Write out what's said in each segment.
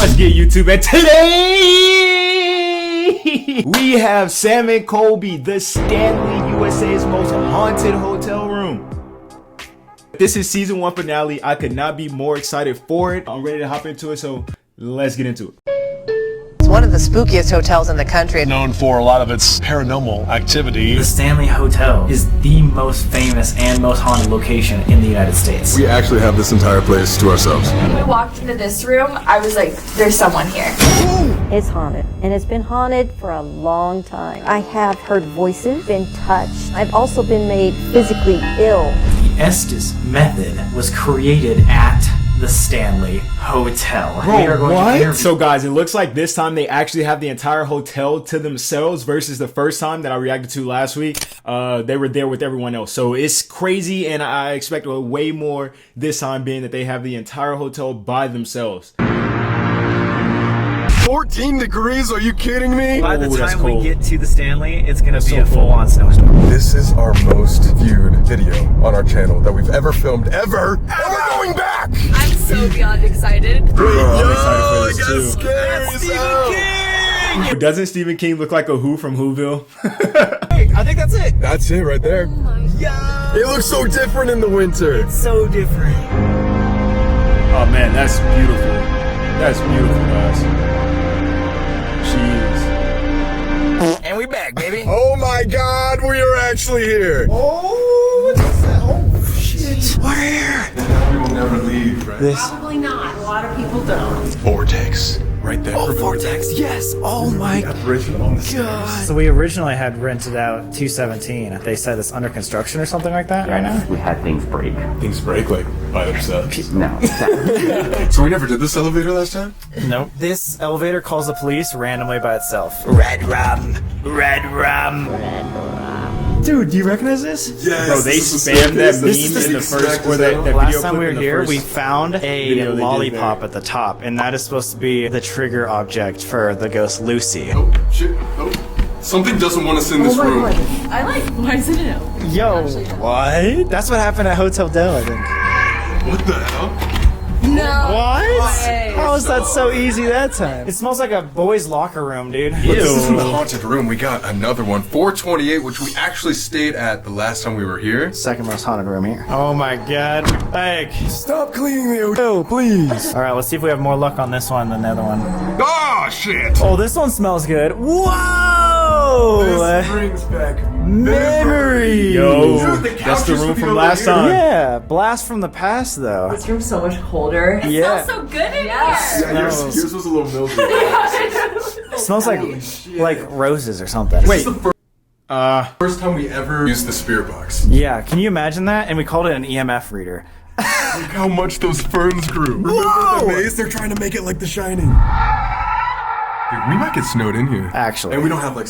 What's good, YouTube? And today we have Sam and Colby, the Stanley, USA's most haunted hotel room. This is season 1 finale. I could not be more excited for it. I'm ready to hop into it, so let's get into it. It's one of the spookiest hotels in the country. Known for a lot of its paranormal activity. The Stanley Hotel is the most famous and most haunted location in the United States. We actually have this entire place to ourselves. When we walked into this room, I was like, there's someone here. It's haunted, and it's been haunted for a long time. I have heard voices, been touched. I've also been made physically ill. The Estes method was created at the Stanley Hotel. What? So guys, it looks like this time they actually have the entire hotel to themselves versus the first time that I reacted to last week. They were there with everyone else. So it's crazy, and I expect way more this time, being that they have the entire hotel by themselves. 14 degrees? Are you kidding me? By the that's time we cold. get to the Stanley, it's gonna be a full-on snowstorm. This is our most viewed video on our channel that we've ever filmed, ever. And we're going back! I'm so beyond excited. I'm excited for this too. Scary as hell. Doesn't Stephen King look like a Who from Whoville? I think that's it. That's it right there. Yeah. It looks so different in the winter. So different. Oh man, that's beautiful. That's beautiful, guys. Jeez. And we back, baby. Oh my god, we are actually here. Oh, what's that? Oh shit. We're here. We will never leave, right? Probably not. A lot of people don't. Vortex. Right there. Oh, Vortex, yes. Oh my Apparition on the stairs. So we originally had rented out 217. They said it's under construction or something like that right now? We had things break. Things break like by themselves. No. So we never did this elevator last time? Nope. This elevator calls the police randomly by itself. Red rum. Red rum. Dude, do you recognize this? Yes. Bro, they spammed that meme in the first, or that video Last time clip we were in the here, first we found a video they did lollipop there. at the top, and that is supposed to be the trigger object for the ghost Lucy. Oh, shit. Oh. Something doesn't want us in this room. I like, why is it out? Yo, what? That's what happened at Hotel Del, I think. What the hell? No. What? way. How was that so easy that time? It smells like a boys' locker room, dude. But this isn't the haunted room. We got another one. 428, which we actually stayed at the last time we were here. Second most haunted room here. Oh my god. Like, Stop cleaning the hotel, please. alright, let's see if we have more luck on this one than the other one. Oh, shit. Oh, this one smells good. Whoa! This brings back Yo, memories. Dude, the that's couch the used to room be from over last here. time. Yeah, blast from the past though. This room's so much colder. It Yeah. smells so good in here. Yeah, yours was a little mildewy. It smells like roses or something. Wait, First time we ever used the spirit box. Yeah, can you imagine that? And we called it an EMF reader. Look how much those ferns grew. Remember the maze? They're trying to make it like The Shining. Dude, we might get snowed in here. Actually. And we don't have like...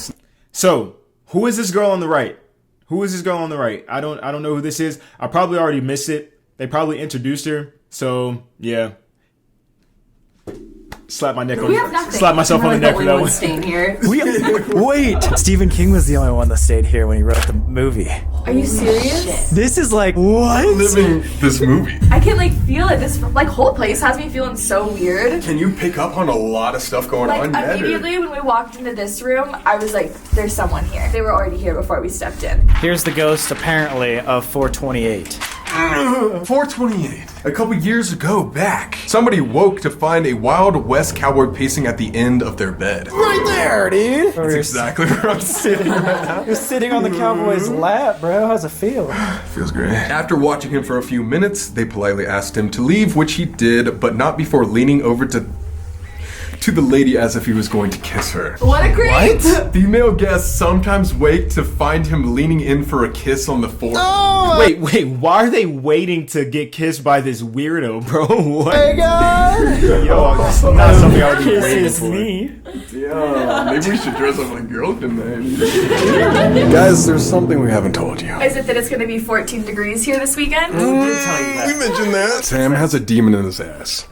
so who is this girl on the right? Who is this girl on the right? I don't know who this is. I probably already missed it. They probably introduced her. So yeah. Slap my neck on. We have nothing. Slap myself on the neck for that one. Staying here. Wait, Stephen King was the only one that stayed here when he wrote the movie. Are you serious? This is like, what? Living this movie. I can like feel it. This like whole place has me feeling so weird. Can you pick up on a lot of stuff going Like on yet, or- immediately when we walked into this room, I was like, there's someone here. They were already here before we stepped in. Here's the ghost, apparently, of 428. 428. A couple years ago back, somebody woke to find a Wild West cowboy pacing at the end of their bed. Right there, dude! That's exactly where I'm sitting right now. You're sitting on the cowboy's lap, bro. How's it feel? Feels great. After watching him for a few minutes, they politely asked him to leave, which he did, but not before leaning over to the lady as if he was going to kiss her. What a great! Female guests sometimes wake to find him leaning in for a kiss on the forehead. Wait, why are they waiting to get kissed by this weirdo, bro? What? Hey, God! Yo, this is not something I would be waiting Kisses for. me. Yeah, maybe we should dress up like girls tonight. Guys, there's something we haven't told you. Is it that it's gonna be 14 degrees here this weekend? We mentioned that. Sam has a demon in his ass.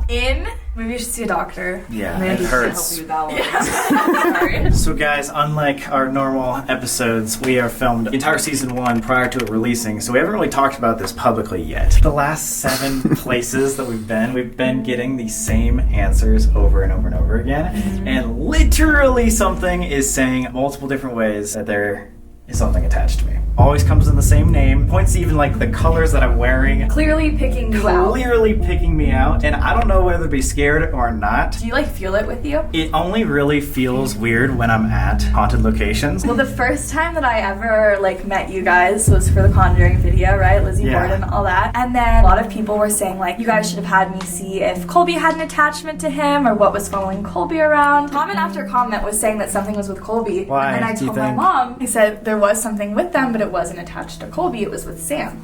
In Maybe you should see a doctor. Yeah, Maybe it he hurts. should help you with that one. Sorry. So guys, unlike our normal episodes, we are filmed the entire season 1 prior to it releasing, so we haven't really talked about this publicly yet. The last 7 places that we've been getting the same answers over and over and over again, and literally something is saying multiple different ways that there is something attached to me. Always comes in the same name. Points to even like the colors that I'm wearing. Clearly picking you out. Clearly picking me out, and I don't know whether to be scared or not. Do you like feel it with you? It only really feels weird when I'm at haunted locations. Well, the first time that I ever like met you guys was for the Conjuring video, right? Lizzie Yeah. Borden, all that. And then a lot of people were saying like, you guys should have had me see if Colby had an attachment to him or what was following Colby around. Comment after comment was saying that something was with Colby. Why, And then I do you told my think? mom, he said there was something with them, but it wasn't attached to Colby, it was with Sam.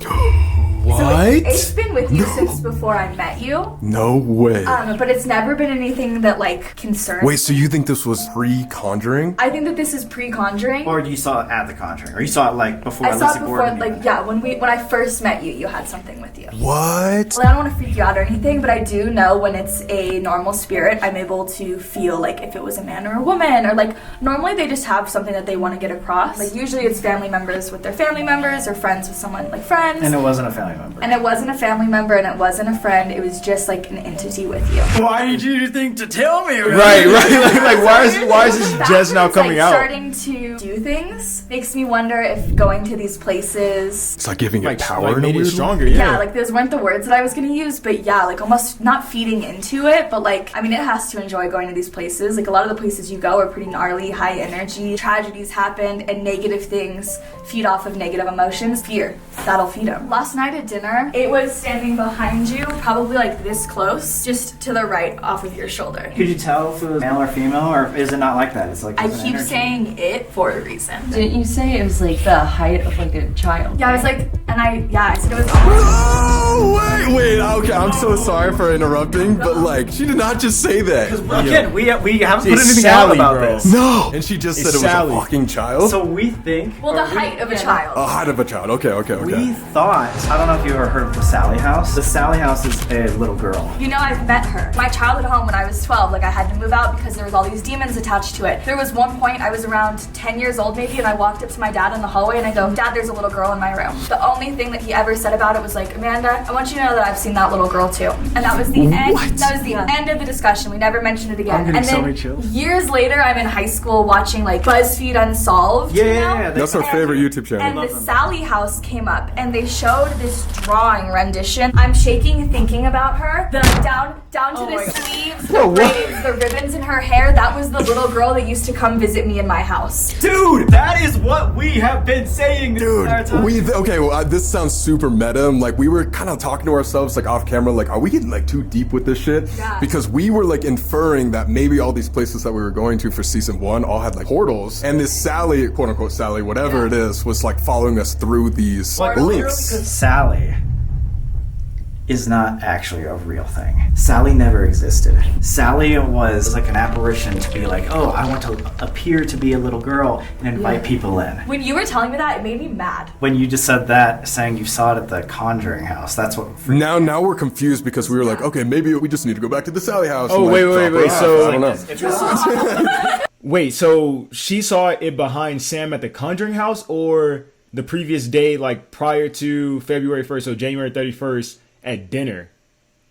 What? So it's been with you since before I met you. No way. But it's never been anything that like concerns. Wait, so you think this was pre-Conjuring? I think that this is pre-Conjuring. Or you saw it at the Conjuring, or you saw it like before. I saw Lizzie it before, Borden like, yeah, when I first met you, you had something with you. What? Well, I don't want to freak you out or anything, but I do know when it's a normal spirit, I'm able to feel like if it was a man or a woman, or like normally they just have something that they want to get across. Like usually it's family members with their family members or friends with someone like friends. And it wasn't a family member. And it wasn't a family member and it wasn't a friend, it was just like an entity with you. Why did you think to tell me? Right. Like why is this just now Backwards, coming like, out? Starting to do things makes me wonder if going to these places. It's like giving Like it power like in a made it weird way? stronger. Yeah, Yeah. like those weren't the words that I was gonna use, but yeah, like almost not feeding into it, but like, I mean, it has to enjoy going to these places. Like a lot of the places you go are pretty gnarly, high energy. Tragedies happened and negative things feed off of negative emotions. Fear, that'll feed them. Last night at dinner, it was standing behind you, probably like this close, just to the right off of your shoulder. Could you tell if it was male or female, or is it not like that? It's like I there's an keep energy. saying it for a reason. Didn't you say it was like the height of like a child? Yeah, I was like, and I said it was almost. Oh, wait, okay, I'm so sorry for interrupting, but like, she did not just say that. Again, we haven't put It's anything Sally, out about bro. this. No! And she just said It's it was Sally. a walking child? So we think. Well, the height of a child. A height of a child, okay. We thought. I don't know if you ever heard of the Sally House. The Sally House is a little girl. You know, I've met her. My childhood home when I was 12, like I had to move out because there was all these demons attached to it. There was one point I was around 10 years old maybe, and I walked up to my dad in the hallway and I go, Dad, there's a little girl in my room. The only thing that he ever said about it was like, Amanda, I want you to know that I've seen that little girl too. And that was the end. That was the end of the discussion. We never mentioned it again. I'm getting and so then many chills. years later, I'm in high school watching like BuzzFeed Unsolved. you know? Yeah. That's our favorite YouTube channel. And the Sally House came up and they showed this drawing rendition. I'm shaking thinking about her. The down to the sleeves, the braids, the ribbons in her hair. That was the little girl that used to come visit me in my house. Dude, that is what we have been saying this entire time. This sounds super meta. Like, we were kind of talking to ourselves, like, off camera, like, are we getting, like, too deep with this shit? Yeah. Because we were, like, inferring that maybe all these places that we were going to for season 1 all had, like, portals. And this Sally, quote-unquote Sally, whatever it is, was, like, following us through these links. Sally is not actually a real thing. Sally never existed. Sally was like an apparition to be like, oh, I want to appear to be a little girl and invite people in. When you were telling me that, it made me mad. When you just said that, saying you saw it at the Conjuring house, that's what freaked Now we're confused because we were like, okay, maybe we just need to go back to the Sally house. Oh, and, wait, like, wait, drop her wait, off. so- I don't know. Wait, so she saw it behind Sam at the Conjuring house, or the previous day, like prior to February 1st, so January 31st at dinner?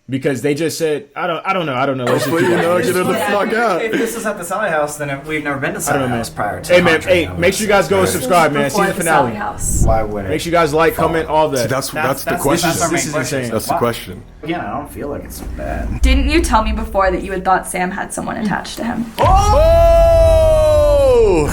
Because they just said, I don't know. Let's just But, keep you know, it. get her the fuck out. If this is at the Sally house, then we've never been to Sally man. house prior to Hey man, Conjuring hey, house. make sure you guys go and subscribe, man. Before Season the Sally finale. House. Why would it? Make sure you guys like, comment, all that. See, that's the question. our main This is question. insane. That's the Why? question. Again, I don't feel like it's so bad. Didn't you tell me before that you had thought Sam had someone attached to him? Oh!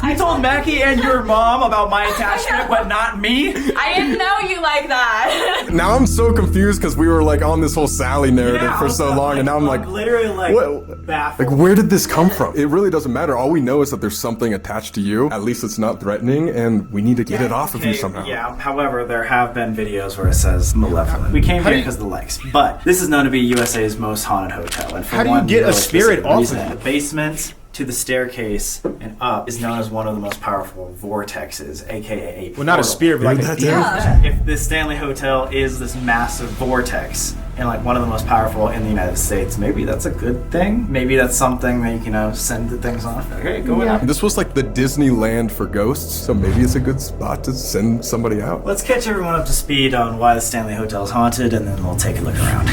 I told Mackie and your mom about my attachment, but not me. I didn't know you like that. Now I'm so confused because we were like on this whole Sally narrative for so long, and now I'm like, literally like what? baffled. Like, where did this come from? It really doesn't matter. All we know is that there's something attached to you. At least it's not threatening, and we need to get it off of you somehow. Yeah, however, there have been videos where it says malevolent. We came here because of the likes, but this is known to be USA's most haunted hotel. And for How do you one get a really spirit specific off reason. of it? The basement to the staircase and up is known as one of the most powerful vortexes, aka a Well, not a portal. spear, but like a Yeah. If the Stanley Hotel is this massive vortex and like one of the most powerful in the United States, maybe that's a good thing. Maybe that's something that you can send the things off. Okay, go Yeah. in. This was like the Disneyland for ghosts, so maybe it's a good spot to send somebody out. Let's catch everyone up to speed on why the Stanley Hotel is haunted, and then we'll take a look around.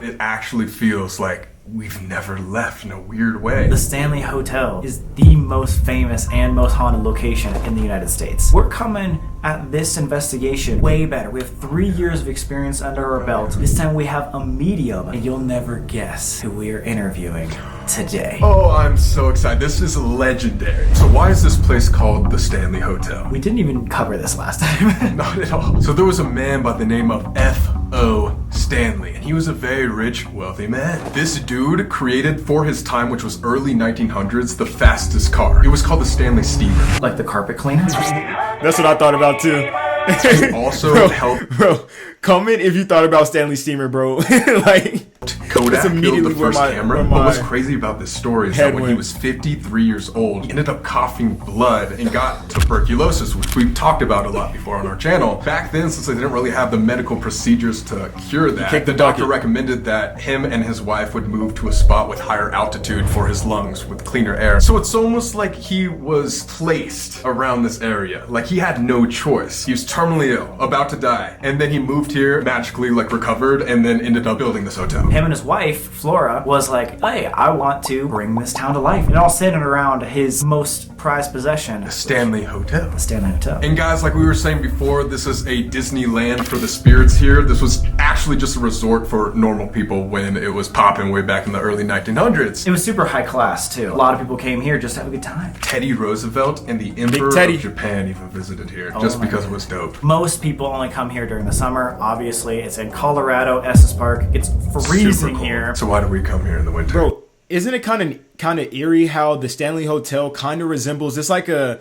It actually feels like we've never left in a weird way. The Stanley Hotel is the most famous and most haunted location in the United States. We're coming at this investigation way better. We have 3 years of experience under our belt. This time we have a medium, and you'll never guess who we are interviewing today. Oh, I'm so excited. This is legendary. So why is this place called the Stanley Hotel? We didn't even cover this last time. Not at all. So there was a man by the name of F.O. Stanley, and he was a very rich, wealthy man. This dude created for his time, which was early 1900s, the fastest car. It was called the Stanley Steamer. Like the carpet cleaner? That's what I thought about too. Also helped Bro, comment if you thought about Stanley Steamer, bro. Like, Kodak that's build immediately the where first my- camera. where What was my crazy about this story is head that when he went. was 53 years old, he ended up coughing blood and got tuberculosis, which we've talked about a lot before on our channel. Back then, since they didn't really have the medical procedures to cure that, kicked the the doctor bucket. recommended that him and his wife would move to a spot with higher altitude for his lungs with cleaner air. So it's almost like he was placed around this area. Like he had no choice. He was terminally ill, about to die, and then he moved here, magically like recovered, and then ended up building this hotel. Him and his wife, Flora, was like, hey, I want to bring this town to life. And all centered around his most prized possession, Stanley Hotel. the Stanley Hotel. And guys, like we were saying before, this is a Disneyland for the spirits here. This was actually just a resort for normal people when it was popping way back in the early 1900s. It was super high class, too. A lot of people came here just to have a good time. Teddy Roosevelt and the Emperor Teddy. of Japan even visited here just my because it was dope. Most people only come here during the summer. Obviously, it's in Colorado, Estes Park. It's freezing Super cold. here. So why do we come here in the winter? bro, isn't it kind of eerie how the Stanley Hotel kind of resembles? It's like a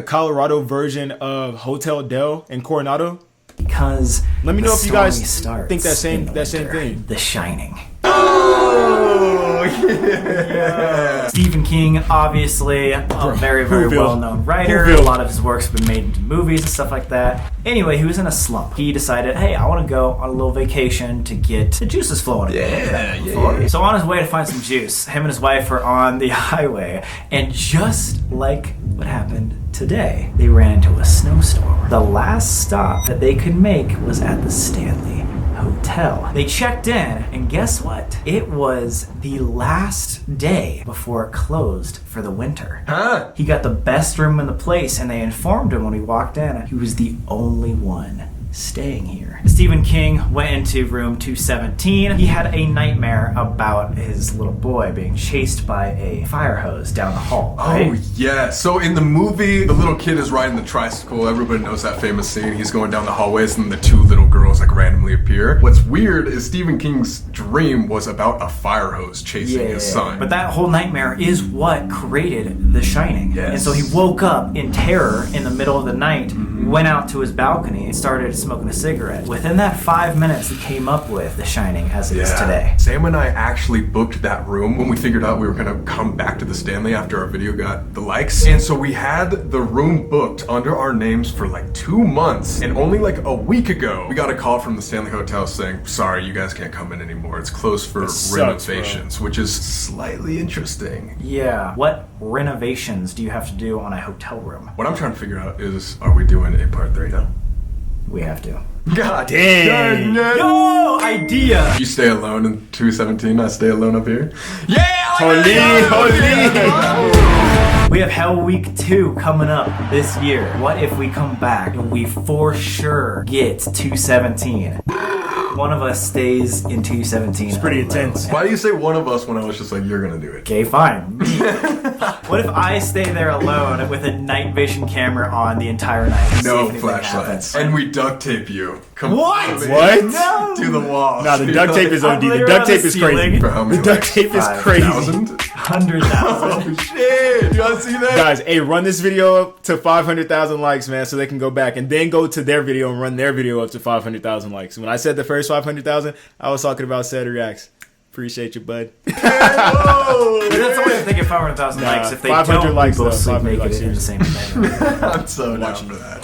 Colorado version of Hotel Del in Coronado. Because Let me the know if you guys story starts think that same- in the that same winter. thing. The Shining. Oh, yeah. Stephen King, obviously, a very, very Whoville. well-known writer. Whoville. A lot of his works have been made into movies and stuff like that. Anyway, he was in a slump. He decided, hey, I want to go on a little vacation to get the juices flowing. Yeah. So on his way to find some juice, him and his wife were on the highway, and just like what happened today, they ran into a snowstorm. The last stop that they could make was at the Stanley Hotel. They checked in, and guess what? It was the last day before it closed for the winter. Huh? He got the best room in the place, and they informed him when he walked in he was the only one staying here. Stephen King went into room 217. He had a nightmare about his little boy being chased by a fire hose down the hall. Right? Oh, yeah. So in the movie, the little kid is riding the tricycle. Everybody knows that famous scene. He's going down the hallways and the two little girls like randomly appear. What's weird is Stephen King's dream was about a fire hose chasing his son. But that whole nightmare is what created The Shining. Yes. And so he woke up in terror in the middle of the night, went out to his balcony, and started smoking a cigarette. Within that 5 minutes, he came up with The Shining as it is today. Sam and I actually booked that room when we figured out we were gonna come back to the Stanley after our video got the likes. And so we had the room booked under our names for like 2 months. And only like a week ago, we got a call from the Stanley Hotel saying, sorry, you guys can't come in anymore. It's closed for sucks, renovations, which is slightly interesting. Yeah. What renovations do you have to do on a hotel room? What I'm trying to figure out is, are we doing a part 3 now? We have to. God Dang. dang it. Yo, idea! You stay alone in 217, I stay alone up here. Holy. We have Hell Week 2 coming up this year. What if we come back and we for sure get 217? One of us stays in 217. It's pretty intense. Why do you say one of us when I was just like, you're gonna do it? Okay, fine. Me. What if I stay there alone with a night vision camera on the entire night? To see No if anything flashlights. happens? And we duct tape you. What? What? No. To the wall. Nah, the duct tape is I'm OD. The literally duct on tape the is crazy. ceiling. For how many, The duct tape is crazy. 5,000? 100,000. Oh shit! You wanna see that? Guys, hey, run this video up to 500,000 likes, man, so they can go back and then go to their video and run their video up to 500,000 likes. When I said the first 500,000, I was talking about CEDREACTS. Appreciate you, bud. Whoa! That's the way I'm thinking 500,000 likes. If they 500 don't, likes, we both though. sleep 500 naked likes, in the same bed. I'm so down for that.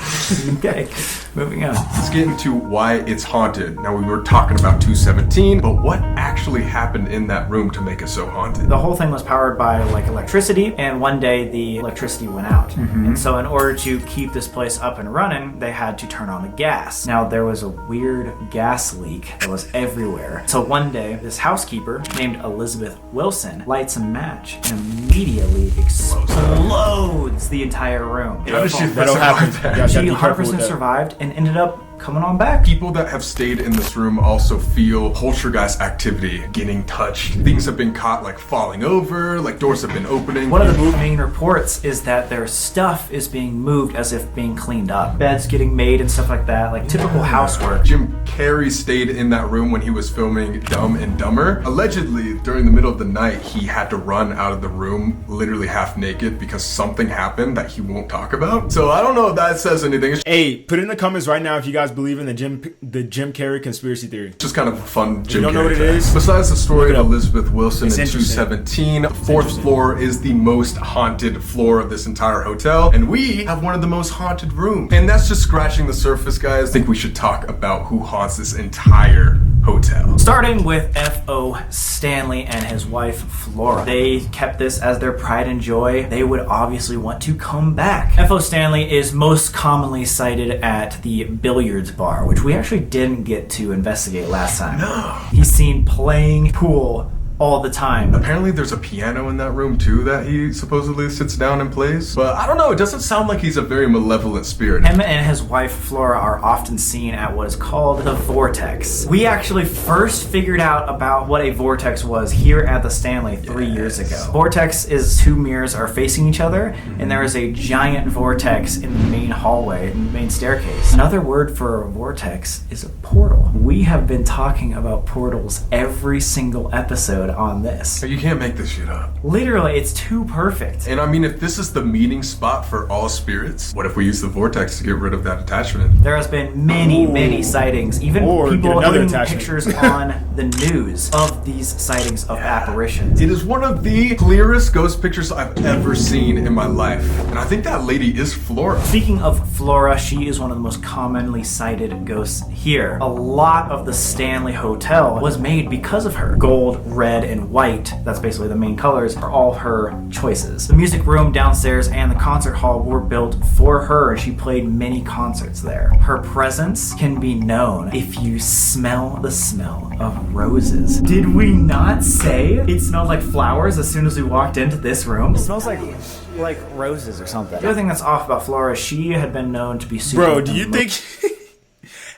Okay, moving on. Let's get into why it's haunted. Now, we were talking about 217, but what actually happened in that room to make it so haunted? The whole thing was powered by like electricity, and one day the electricity went out. And so in order to keep this place up and running, they had to turn on the gas. Now there was a weird gas leak that was everywhere. So one day, this housekeeper named Elizabeth Wilson lights a match and immediately explodes the entire room. How did she That'll survive happen. that? You guys She gotta be careful with 100% that. survived and ended up coming on back. People that have stayed in this room also feel poltergeist activity, getting touched. Things have been caught like falling over, like doors have been opening. One of the main reports is that their stuff is being moved as if being cleaned up. Beds getting made and stuff like that, like typical housework. Jim Carrey stayed in that room when he was filming Dumb and Dumber. Allegedly, during the middle of the night, he had to run out of the room literally half naked because something happened that he won't talk about. So I don't know if that says anything. It's Hey, put it in the comments right now if you guys believe in the Jim Carrey conspiracy theory. just kind of a fun Jim don't know Carrey what it fact. is? Besides the story Look it of up. Elizabeth Wilson It's in interesting. 217, the fourth floor is the most haunted floor of this entire hotel, and we have one of the most haunted rooms. And that's just scratching the surface, guys. I think we should talk about who haunts this entire hotel. Starting with F.O. Stanley and his wife Flora. They kept this as their pride and joy. They would obviously want to come back. F.O. Stanley is most commonly cited at the billiards bar, which we actually didn't get to investigate last time. No. He's seen playing pool all the time. Apparently there's a piano in that room too that he supposedly sits down and plays. But I don't know, it doesn't sound like he's a very malevolent spirit. Him and his wife Flora are often seen at what is called the vortex. We actually first figured out about what a vortex was here at the Stanley 3 years ago. Vortex is two mirrors are facing each other, and there is a giant vortex in the main hallway, in the main staircase. Another word for a vortex is a portal. We have been talking about portals every single episode on this. You can't make this shit up. Literally, it's too perfect. And I mean, if this is the meeting spot for all spirits, what if we use the vortex to get rid of that attachment? There has been many sightings, even Or people get another putting attachment. pictures on the news of these sightings of apparitions. It is one of the clearest ghost pictures I've ever seen in my life. And I think that lady is Flora. Speaking of Flora, she is one of the most commonly cited ghosts here. A lot of the Stanley Hotel was made because of her. Gold, red, and white, that's basically the main colors, are all her choices. The music room downstairs and the concert hall were built for her, and she played many concerts there. Her presence can be known if you smell the smell of roses. Did we not say it smelled like flowers as soon as we walked into this room? It smells like roses or something. The other thing that's off about Flora is she had been known to be super... Bro, do you think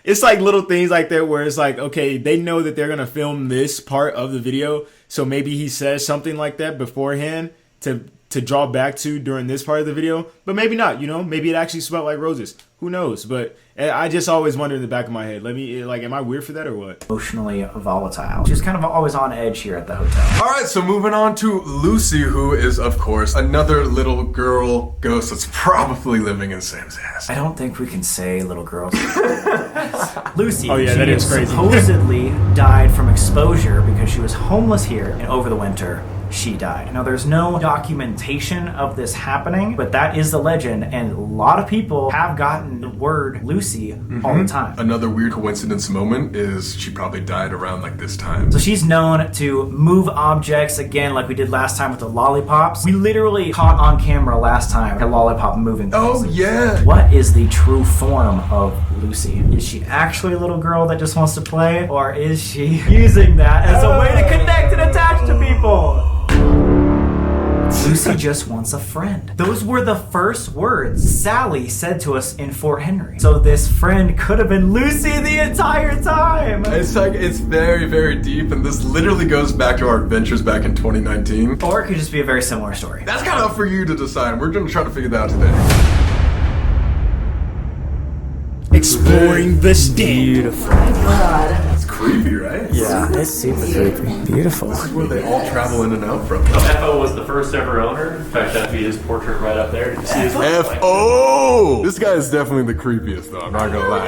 it's like little things like that where it's like, okay, they know that they're gonna film this part of the video, so maybe he says something like that beforehand to draw back to during this part of the video, but maybe not, you know, maybe it actually smelled like roses. Who knows? But I just always wonder in the back of my head, am I weird for that or what? Emotionally volatile. She's kind of always on edge here at the hotel. All right, so moving on to Lucy, who is, of course, another little girl ghost that's probably living in Sam's ass. I don't think we can say little girls. Lucy, Oh, yeah, she that is crazy. supposedly died from exposure because she was homeless here, and over the winter, she died. Now, there's no documentation of this happening, but that is the legend, and a lot of people have gotten the word Lucy all the time. Another weird coincidence moment is she probably died around like this time. So she's known to move objects, again, like we did last time with the lollipops. We literally caught on camera last time a lollipop moving. Oh, yeah. What is the true form of Lucy? Is she actually a little girl that just wants to play, or is she using that as a way to connect and attach to people? Lucy just wants a friend. Those were the first words Sally said to us in Fort Henry. So this friend could have been Lucy the entire time. It's like, it's very, very deep, and this literally goes back to our adventures back in 2019. Or it could just be a very similar story. That's kind of up for you to decide. We're gonna try to figure that out today. Exploring the Stanley. Beautiful. It's creepy, right? Yeah, it's super creepy. Beautiful. This is where they all travel in and out from. FO was the first ever owner. In fact, that'd be his portrait right up there. Did you see his F.O. This guy is definitely the creepiest, though. I'm not gonna lie.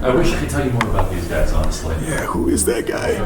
I wish I could tell you more about these guys, honestly. Yeah, who is that guy?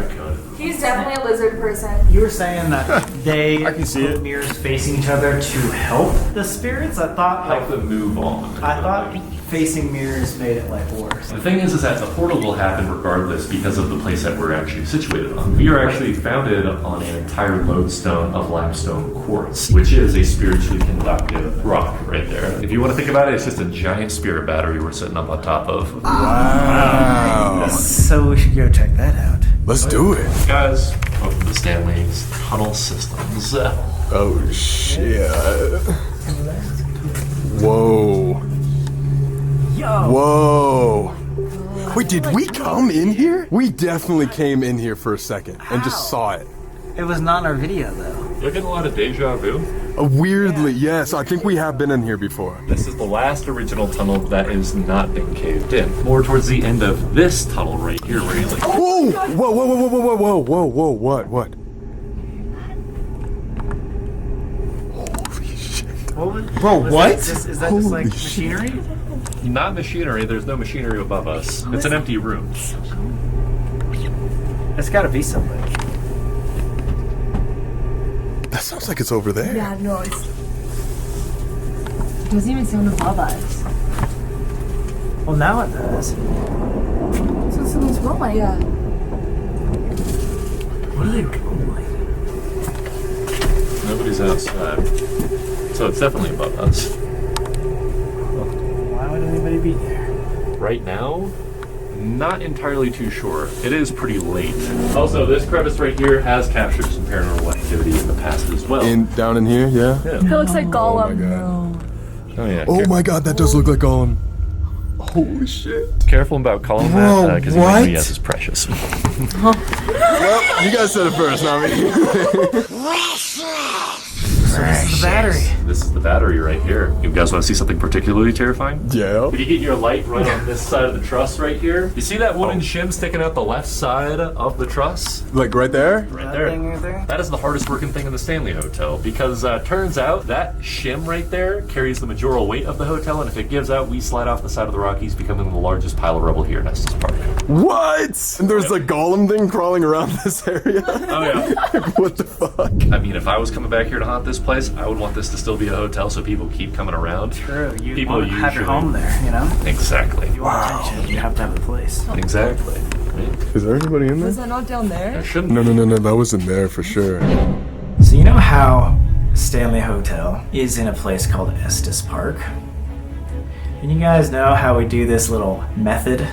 He's definitely a lizard person. You were saying that they I can see it. mirrors facing each other to help the spirits? I thought Help them move on. I thought facing mirrors made it like worse. The thing is that the portal will happen regardless because of the place that we're actually situated on. We are actually founded on an entire lodestone of limestone quartz, which is a spiritually conductive rock right there. If you want to think about it, it's just a giant spirit battery we're sitting up on top of. Wow. So we should go check that out. Let's do it. Guys, welcome to Stanley's tunnel systems. Oh, shit. Whoa. Yo. Whoa. Wait, did we come in here? We definitely came in here for a second and just saw it. It was not in our video though. You're getting a lot of deja vu. Weirdly, yes. I think we have been in here before. This is the last original tunnel that has not been caved in. More towards the end of this tunnel right here, really. Whoa! Whoa, whoa, whoa, whoa, whoa, whoa, whoa, whoa, what? Holy shit. Bro, what? Is that just like machinery? Not machinery, there's no machinery above us. It's an empty room. It's gotta be somebody. That sounds like it's over there. Yeah, no, it doesn't even sound above us. Well, now it does. So something's wrong. Yeah. What are they doing? Nobody's outside. So it's definitely above us. Why would anybody be there? Right now, not entirely too sure. It is pretty late. Also, this crevice right here has captured some paranormal activity in the past as well. Down in here, yeah? Yeah. It looks like Gollum. Oh yeah. Oh my god, that does look like Gollum. Holy shit. Careful about calling Whoa, that because he what? might be as is precious. Well, you guys said it first, not me. This is the battery. This is the battery right here. You guys want to see something particularly terrifying? Yeah. If you get your light right on this side of the truss right here, you see that wooden shim sticking out the left side of the truss? Like right there? Right That thing right there? That is the hardest working thing in the Stanley Hotel because turns out that shim right there carries the majority weight of the hotel, and if it gives out, we slide off the side of the Rockies, becoming the largest pile of rubble here in Estes Park. What? And there's a Gollum thing crawling around this area? Oh yeah. What the fuck? I mean, if I was coming back here to haunt this place, I would want this to still be a hotel so people keep coming around. True. You People want to have your usually- home there, you know? Exactly. You want attention, you have to have a place. Exactly. Is there anybody in Was there? that not down there? Shouldn't No, that was in there for sure. So you know how Stanley Hotel is in a place called Estes Park? And you guys know how we do this little method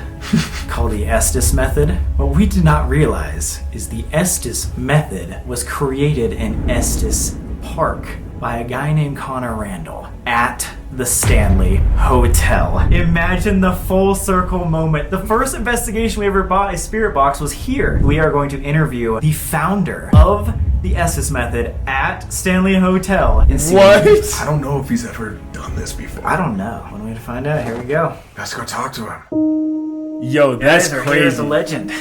called the Estes method? What we did not realize is the Estes method was created in Estes Park by a guy named Connor Randall at the Stanley Hotel. Imagine the full circle moment. The first investigation we ever bought a spirit box was here. We are going to interview the founder of the Estes method at Stanley Hotel and see I don't know if he's ever done this before. I don't know. One way to find out. Here we go. Let's go talk to him. Yo, that's Guys, our here's crazy. a legend.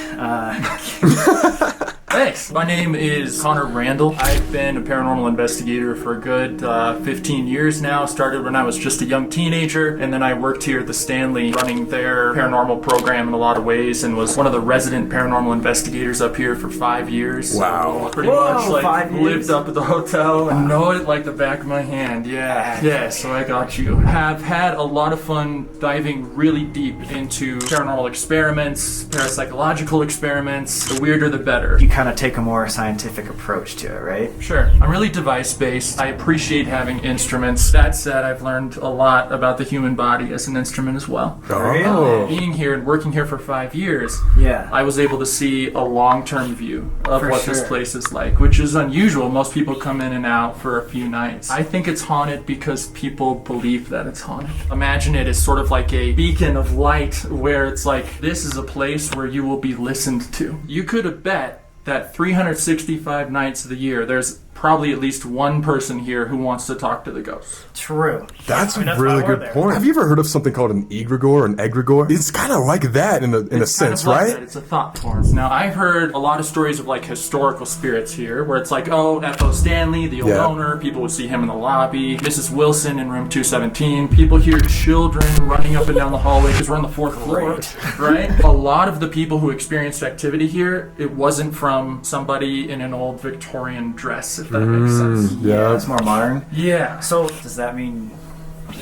Thanks. My name is Connor Randall. I've been a paranormal investigator for a good 15 years now. Started when I was just a young teenager, and then I worked here at the Stanley running their paranormal program in a lot of ways, and was one of the resident paranormal investigators up here for 5 years. Wow. Pretty Whoa, much like 5 years? lived up at the hotel and know it like the back of my hand. Yeah, so I got you. Have had a lot of fun diving really deep into paranormal experiments, parapsychological experiments. The weirder the better. You kind of take a more scientific approach to it, right? Sure. I'm really device-based. I appreciate having instruments. That said, I've learned a lot about the human body as an instrument as well. Really? Being here and working here for 5 years, Yeah. I was able to see a long-term view of For what this sure. place is like, which is unusual. Most people come in and out for a few nights. I think it's haunted because people believe that it's haunted. Imagine it as sort of like a beacon of light where it's like, this is a place where you will be listened to. You could have bet that 365 nights of the year, there's probably at least one person here who wants to talk to the ghosts. True. That's I mean, a that's really why we're good there. point. Have you ever heard of something called an egregore or an egregore? It's kind of like that in a It's sense, kind of like right? that. It's a thought form. Now, I've heard a lot of stories of like historical spirits here, where it's like, oh, F.O. Stanley, the old Yeah. owner, people would see him in the lobby, Mrs. Wilson in room 217, people hear children running up and down the hallway because we're on the 4th floor, right? A lot of the people who experienced activity here, it wasn't from somebody in an old Victorian dress, if that makes sense. Yeah. It's more modern. Yeah. So, does that mean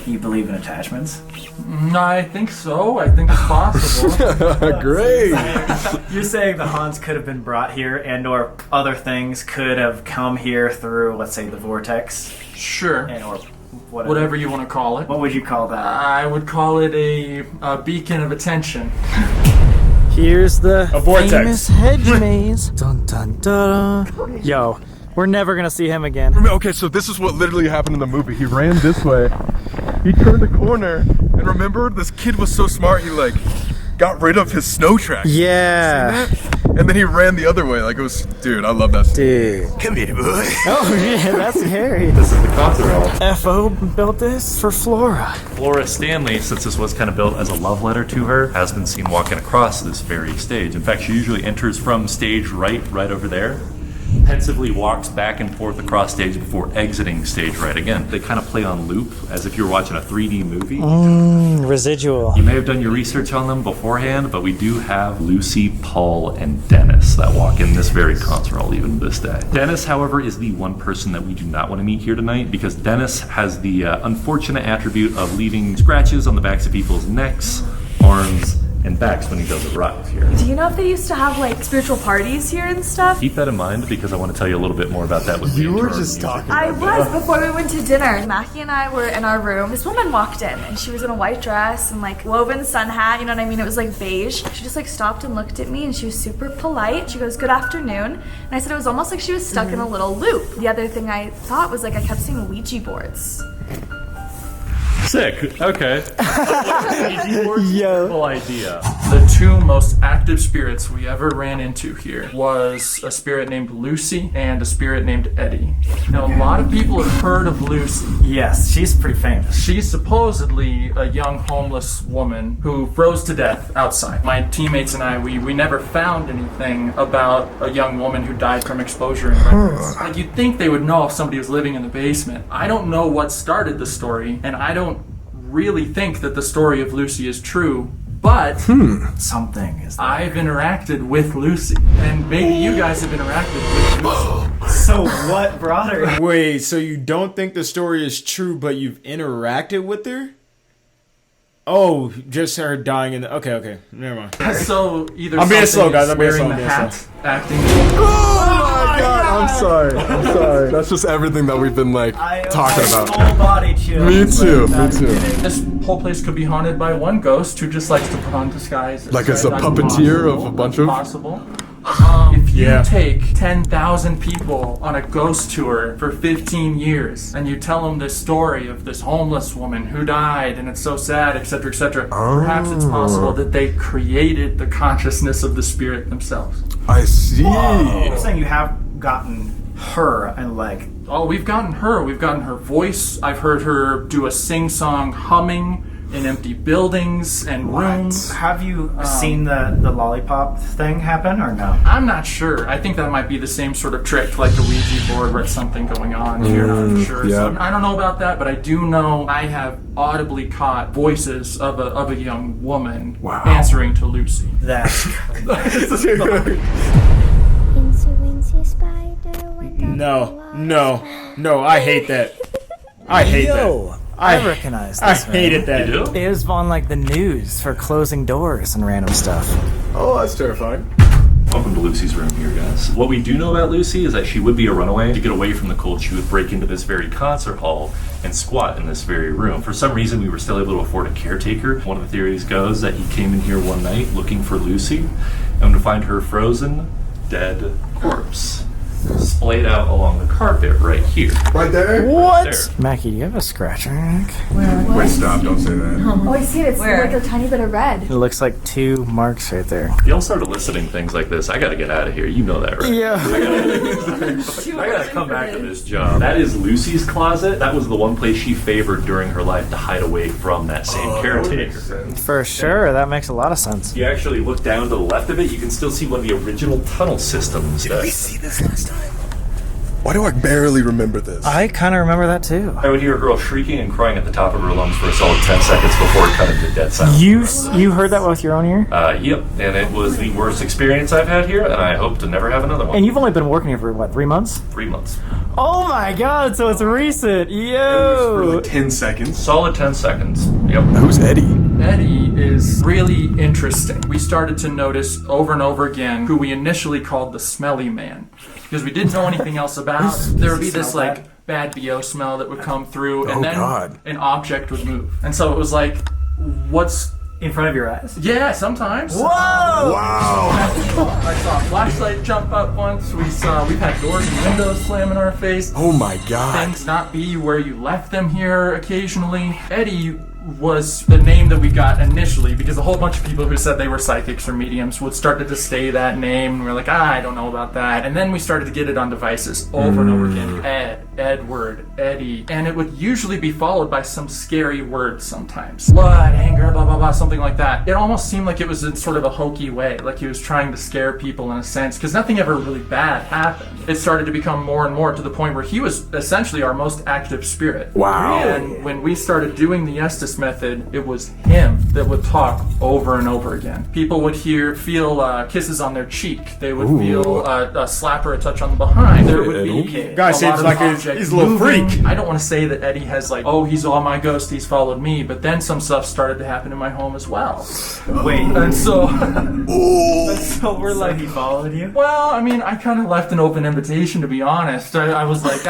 you believe in attachments? I think so. I think it's possible. Great. You're saying the haunts could have been brought here and or other things could have come here through, let's say, the vortex? Sure. And, or Whatever you want to call it. What would you call that? I would call it a beacon of attention. Here's the A vortex. famous hedge maze. Dun dun dun. Yo, we're never gonna see him again. Okay, so this is what literally happened in the movie. He ran this way, he turned the corner, and remember, this kid was so smart, he like got rid of his snow tracks. Yeah. And then he ran the other way. Like it was, dude, I love that stuff. Dude. Come here, boy. Oh yeah, that's Harry. This is the concert hall. F.O. built this for Flora. Flora Stanley, since this was kind of built as a love letter to her, has been seen walking across this very stage. In fact, she usually enters from stage right over there, pensively walks back and forth across stage before exiting stage right again. They kind of play on loop as if you were watching a 3D movie. Residual. You may have done your research on them beforehand, but we do have Lucy, Paul, and Dennis that walk in this very concert hall even to this day. Dennis, however, is the one person that we do not want to meet here tonight because Dennis has the unfortunate attribute of leaving scratches on the backs of people's necks, arms, and backs when he does arrive here. Do you know if they used to have like spiritual parties here and stuff? Keep that in mind because I want to tell you a little bit more about that with You were just talking I about was before we went to dinner. Mackie and I were in our room. This woman walked in and she was in a white dress and like woven sun hat, you know what I mean? It was like beige. She just like stopped and looked at me and she was super polite. She goes, "Good afternoon." And I said it was almost like she was stuck in a little loop. The other thing I thought was like I kept seeing Ouija boards. Sick. Okay. Yo. Idea. The two most active spirits we ever ran into here was a spirit named Lucy and a spirit named Eddie. Now, a lot of people have heard of Lucy. Yes, she's pretty famous. She's supposedly a young homeless woman who froze to death outside. My teammates and I, we never found anything about a young woman who died from exposure in records. Like, you'd think they would know if somebody was living in the basement. I don't know what started the story, and I don't really think that the story of Lucy is true, but Something is there. I've interacted with Lucy, and maybe you guys have interacted with Lucy. So what brought her? Wait, so you don't think the story is true, but you've interacted with her? Oh, just her dying in the... Okay, never mind. So either I'm being slow, something guys, is I'm being wearing slow, the I'm being hat, slow. acting. Oh my god, I'm sorry. That's just everything that we've been like talking about. Full body chills. Me too, me Not too. kidding. This whole place could be haunted by one ghost who just likes to put on disguises. Like as a That's puppeteer possible. of a bunch of- Possible. If you take 10,000 people on a ghost tour for 15 years and you tell them this story of this homeless woman who died and it's so sad, etc., etc., perhaps it's possible that they created the consciousness of the spirit themselves. I see. You're saying you have gotten her and like... Oh, we've gotten her. We've gotten her voice. I've heard her do a sing-song humming in empty buildings and rooms. Have you seen the lollipop thing happen or no? I'm not sure. I think that might be the same sort of trick, like the Ouija board, where it's something going on here. I'm sure. yeah. So I don't know about that, but I do know I have audibly caught voices of a young woman answering to Lucy. That's No, I hate that. I hate that. I recognize I this. hated that. You do? It was on like the news for closing doors and random stuff. Oh, that's terrifying. Welcome to Lucy's room here, guys. What we do know about Lucy is that she would be a runaway. To get away from the cold, she would break into this very concert hall and squat in this very room. For some reason, we were still able to afford a caretaker. One of the theories goes that he came in here one night looking for Lucy and to find her frozen, dead corpse splayed out along the carpet right here. Right there? What? Right there. Mackie, do you have a scratch on your neck? Wait, stop, don't say that. Oh, I see it. It's like a tiny bit of red. It looks like 2 marks right there. Y'all start eliciting things like this. I gotta get out of here. You know that, right? Yeah. I gotta come back to this job. That is Lucy's closet. That was the one place she favored during her life to hide away from that same caretaker. For sure, that makes a lot of sense. If you actually look down to the left of it, you can still see one of the original tunnel systems. Did we see this last time? Why do I barely remember this? I kind of remember that too. I would hear a girl shrieking and crying at the top of her lungs for a solid 10 seconds before it cut into dead silence. You heard that with your own ear? Yep, and it was the worst experience I've had here, and I hope to never have another one. And you've only been working here for what, 3 months? 3 months. Oh my god, so it's recent. Yo! For like 10 seconds. Solid 10 seconds. Yep. Who's Eddie? Eddie is really interesting. We started to notice over and over again who we initially called the smelly man, because we didn't know anything else about it. There would be this like bad BO smell that would come through, and then an object would move. And so it was like, what's in front of your eyes? Yeah, sometimes. Whoa! Wow! I saw a flashlight jump up once. We've had doors and windows slam in our face. Oh my god. Things not be where you left them here occasionally. Eddie was the name that we got initially because a whole bunch of people who said they were psychics or mediums would start to just say that name, and we're like, I don't know about that. And then we started to get it on devices over and over again. Ed, Edward, Eddie. And it would usually be followed by some scary words sometimes. Blood, anger, blah, blah, blah, something like that. It almost seemed like it was in sort of a hokey way, like he was trying to scare people in a sense, because nothing ever really bad happened. It started to become more and more to the point where he was essentially our most active spirit. Wow. And when we started doing the Estes method, it was him that would talk over and over again. People would feel kisses on their cheek. They would feel a slap or a touch on the behind. There would be guy seems like he's a little freak. I don't want to say that Eddie has like, oh, he's all my ghost, he's followed me, but then some stuff started to happen in my home as well. Wait. And so, so we're like, he followed you? well, I mean, I kind of left an open invitation, to be honest. I was like,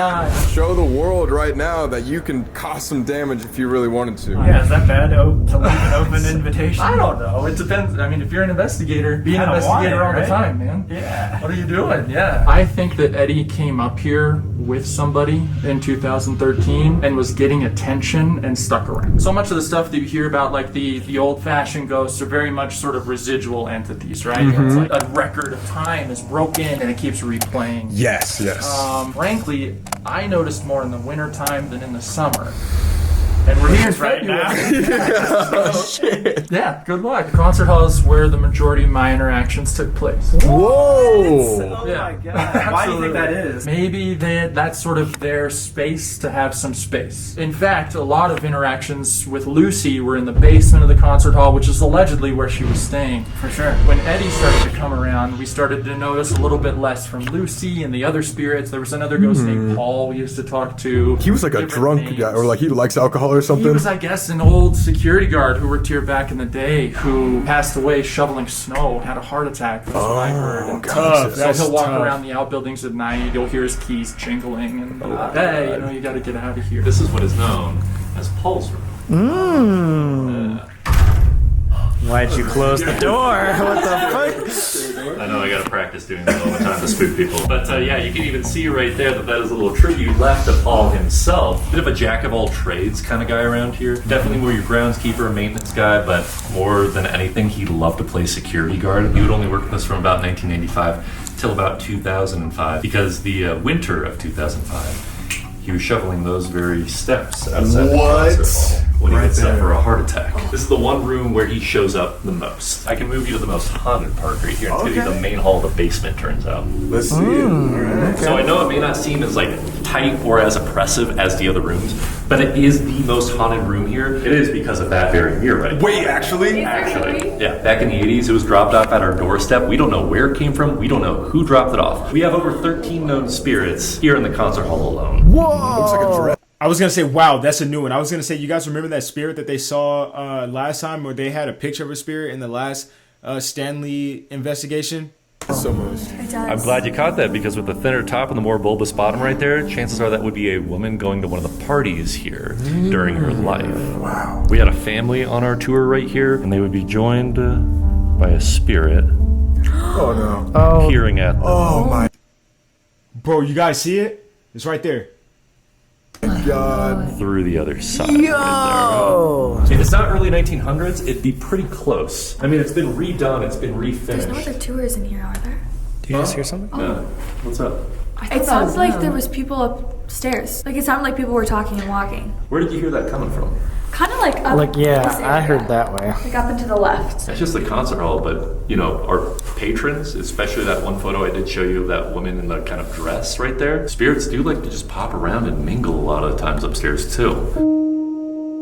Show the world right now that you can cause some damage if you really wanted to. Yeah, is that bad to leave an open invitation? I don't know. It depends. I mean, if you're an investigator, be an investigator all the time, man. Yeah. What are you doing? Yeah. I think that Eddie came up here with somebody in 2013 and was getting attention and stuck around. So much of the stuff that you hear about, like the old-fashioned ghosts, are very much sort of residual entities, right? It's like a record of time is broken and it keeps replaying. Yes, yes. Frankly, I noticed more in the wintertime than in the summer. And we're here right now. Yeah, good luck. The concert hall is where the majority of my interactions took place. Whoa! Oh my god. Why do you think that is? Maybe that's sort of their space to have some space. In fact, a lot of interactions with Lucy were in the basement of the concert hall, which is allegedly where she was staying. For sure. When Eddie started to come around, we started to notice a little bit less from Lucy and the other spirits. There was another ghost named Paul we used to talk to. He was like a drunk guy, or like he likes alcohol or something. He was, I guess, an old security guard who worked here back in the day who passed away shoveling snow, had a heart attack. That's what I heard. And gotcha. so he'll walk around the outbuildings at night. You'll hear his keys jingling, and hey, you got to get out of here. This is what is known as Paul's room. Why'd you close the door? What the fuck? I know I gotta practice doing that all the time to spook people. But yeah, you can even see right there that is a little tribute left to Paul himself. Bit of a jack of all trades kind of guy around here. Definitely more your groundskeeper, maintenance guy, but more than anything, he loved to play security guard. He would only work with us from about 1995 till about 2005, because the winter of 2005, he was shoveling those very steps outside the concert hall when he would suffer a heart attack. This is the one room where he shows up the most. I can move you to the most haunted part right here. It's gonna be the main hall of the basement, turns out. Let's see it. All right. So I know it may not seem as like tight or as oppressive as the other rooms, but it is the most haunted room here. It is because of that very mirror right Wait, actually? Yeah, back in the 80s, it was dropped off at our doorstep. We don't know where it came from. We don't know who dropped it off. We have over 13 known spirits here in the concert hall alone. Whoa! Looks like a dress. I was gonna say, wow, that's a new one. I was gonna say, you guys remember that spirit that they saw last time, where they had a picture of a spirit in the last Stanley investigation? so moist. It does. I'm glad you caught that, because with the thinner top and the more bulbous bottom right there, chances are that would be a woman going to one of the parties here during her life. Wow. We had a family on our tour right here, and they would be joined by a spirit Oh no. peering at them. Oh my Bro, you guys see it? It's right there. god. Through the other side. Right there. If it's not early 1900s, it'd be pretty close. I mean, it's been redone, it's been There's no refinished. other tours in here, are there? Do you just hear something? What's up? It sounds like there was people upstairs. Like it sounded like people were talking and walking. Where did you hear that coming from? Kind of like up Like, yeah, this I heard area. that way. Like up and to the left. That's just the concert hall, but you know, our patrons, especially that one photo I did show you of that woman in the kind of dress right there, spirits do like to just pop around and mingle a lot of the times upstairs too.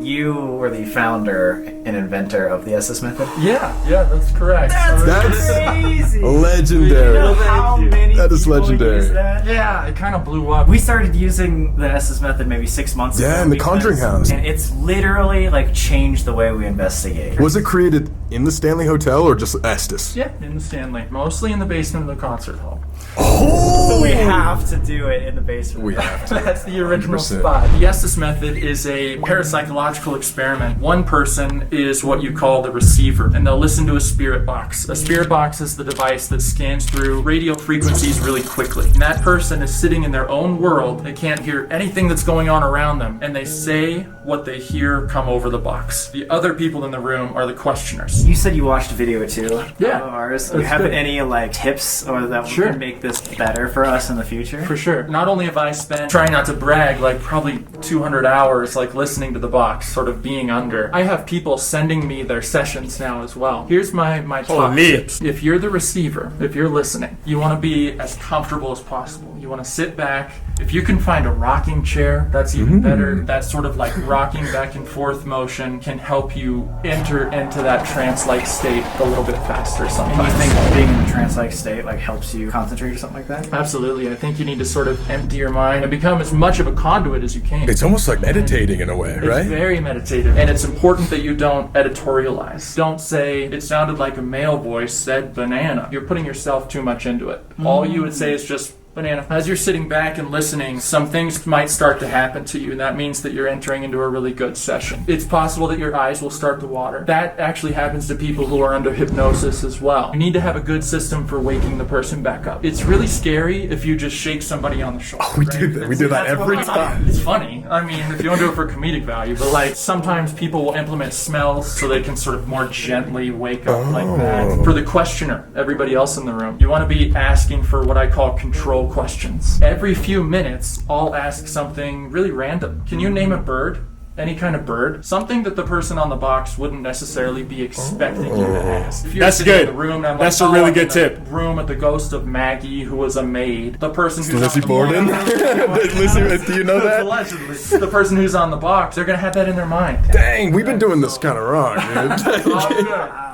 You were the founder and inventor of the estes method. Yeah, that's correct. That's crazy. legendary. You know how many That is people legendary. use that? Yeah, it kind of blew up. We started using the estes method maybe 6 months ago. Yeah, in the Conjuring House. And it's literally like changed the way we investigate. Was it created in the Stanley Hotel or just Estes? Yeah, in the Stanley. Mostly in the basement of the concert hall. So we have to do it in the basement. We have to. That's the original 100%. spot. The Estes method is a parapsychological experiment. One person is what you call the receiver, and they'll listen to a spirit box. A spirit box is the device that scans through radio frequencies really quickly. And that person is sitting in their own world. They can't hear anything that's going on around them, and they say what they hear come over the box. The other people in the room are the questioners. You said you watched a video too Yeah. of ours. Do That's you have good. any like tips or that Sure. would make this better for us in the future? For sure. Not only have I spent, trying not to brag, like probably 200 hours like listening to the box, sort of being under. I have people sending me their sessions now as well. Here's my top tips. If you're the receiver, if you're listening, you want to be as comfortable as possible. You want to sit back. If you can find a rocking chair, that's even better. That sort of like rocking back and forth motion can help you enter into that trance-like state a little bit faster sometimes. And you think being in the trance-like state like helps you concentrate or something like that? Absolutely. I think you need to sort of empty your mind and become as much of a conduit as you can. It's almost like meditating in a way, It's right? very meditative. And it's important that you don't editorialize. Don't say, it sounded like a male voice said banana. You're putting yourself too much into it. All you would say is just banana. As you're sitting back and listening, some things might start to happen to you, and that means that you're entering into a really good session. It's possible that your eyes will start to water. That actually happens to people who are under hypnosis as well. You need to have a good system for waking the person back up. It's really scary if you just shake somebody on the shoulder. We do that. We do that every time. It's funny. I mean, if you want to do it for comedic value, but like sometimes people will implement smells so they can sort of more gently wake up like that. For the questioner, everybody else in the room, you want to be asking for what I call control questions. Every few minutes, I'll ask something really random. Can you name a bird? Any kind of bird, something that the person on the box wouldn't necessarily be expecting you to ask. If you're That's sitting good. In the room, and I'm That's like, a really I'm good in the tip. Room at the ghost of Maggie, who was a maid. The person who's Lizzie on the Borden? box- Do you know that? Allegedly, the person who's on the box, they're gonna have that in their mind. Dang, we've been doing this kind of wrong, dude.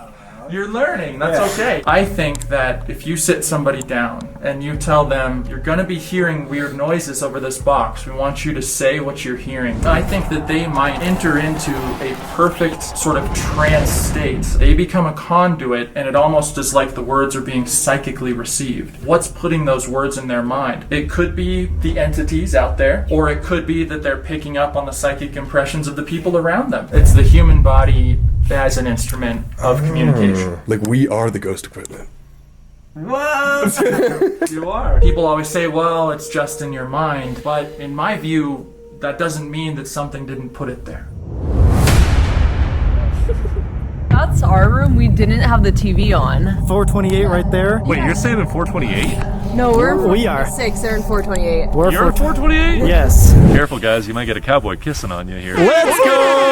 You're learning. That's okay. I think that if you sit somebody down and you tell them you're going to be hearing weird noises over this box, we want you to say what you're hearing. I think that they might enter into a perfect sort of trance state. They become a conduit, and it almost is like the words are being psychically received. What's putting those words in their mind? It could be the entities out there, or it could be that they're picking up on the psychic impressions of the people around them. It's the human body as an instrument of communication. Like we are the ghost equipment. What? You are. People always say, well, it's just in your mind. But in my view, that doesn't mean that something didn't put it there. That's our room. We didn't have the TV on. 428 right there. Wait, you're staying in 428? No, we're in We are. 6. They're in 428. We're You're in 428? Yes. Careful, guys. You might get a cowboy kissing on you here. Let's go!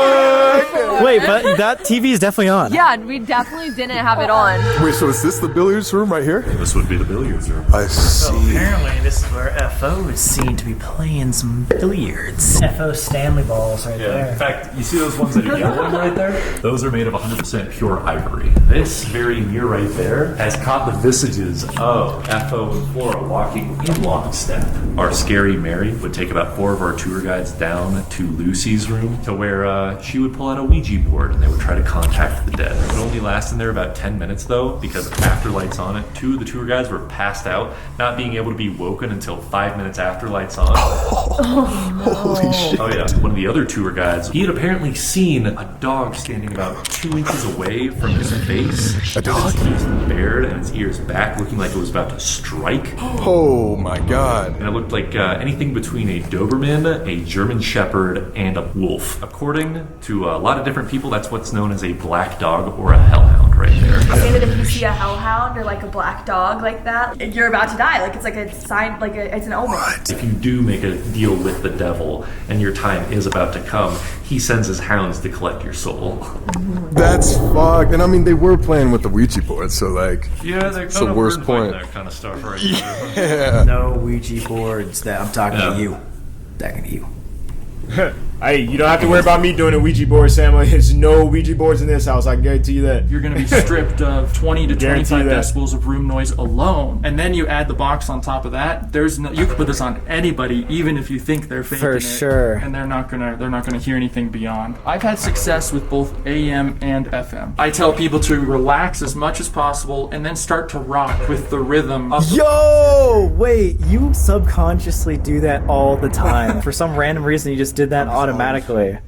Wait, but that TV is definitely on. Yeah, we definitely didn't have it on. Wait, so is this the billiards room right here? This would be the billiards room. I see. Apparently, this is where FO is seen to be playing some billiards. FO Stanley balls right Yeah, there. in fact, you see those ones that are yellow right there? Those are made of 100% pure ivory. This very mirror right there has caught the visages of FO and Flora walking in lockstep. Our scary Mary would take about 4 of our tour guides down to Lucy's room to where she would pull out a Ouija Ouija board and they would try to contact the dead. It would only last in there about 10 minutes though, because after lights on it, 2 of the tour guides were passed out, not being able to be woken until 5 minutes after lights on. Holy shit. Oh yeah, one of the other tour guides, he had apparently seen a dog standing about 2 inches away from his face. A dog? Its teeth bared and its ears back, looking like it was about to strike. Oh my god. And it looked like anything between a Doberman, a German Shepherd, and a wolf. According to a lot of different people, that's what's known as a black dog or a hellhound right there. I say that if you see a hellhound or like a black dog like that, you're about to die. Like it's like a sign, like it's an omen. If you do make a deal with the devil and your time is about to come, he sends his hounds to collect your soul. That's fucked. And I mean, they were playing with the Ouija board, so like, Yeah, they're it's the worst point. that kind of stuff right Yeah. No Ouija boards. That I'm talking to you. Talking to you. Hey, you don't have to worry about me doing a Ouija board, Sam. There's no Ouija boards in this house. I guarantee you that. You're going to be stripped of 20 to 25 Guarantee that. decibels of room noise alone. And then you add the box on top of that. There's no, you can put this on anybody, even if you think they're faking For it. sure. And they're not gonna hear anything beyond. I've had success with both AM and FM. I tell people to relax as much as possible and then start to rock with the rhythm of the Yo! Wait, you subconsciously do that all the time. For some random reason, you just did that automatically.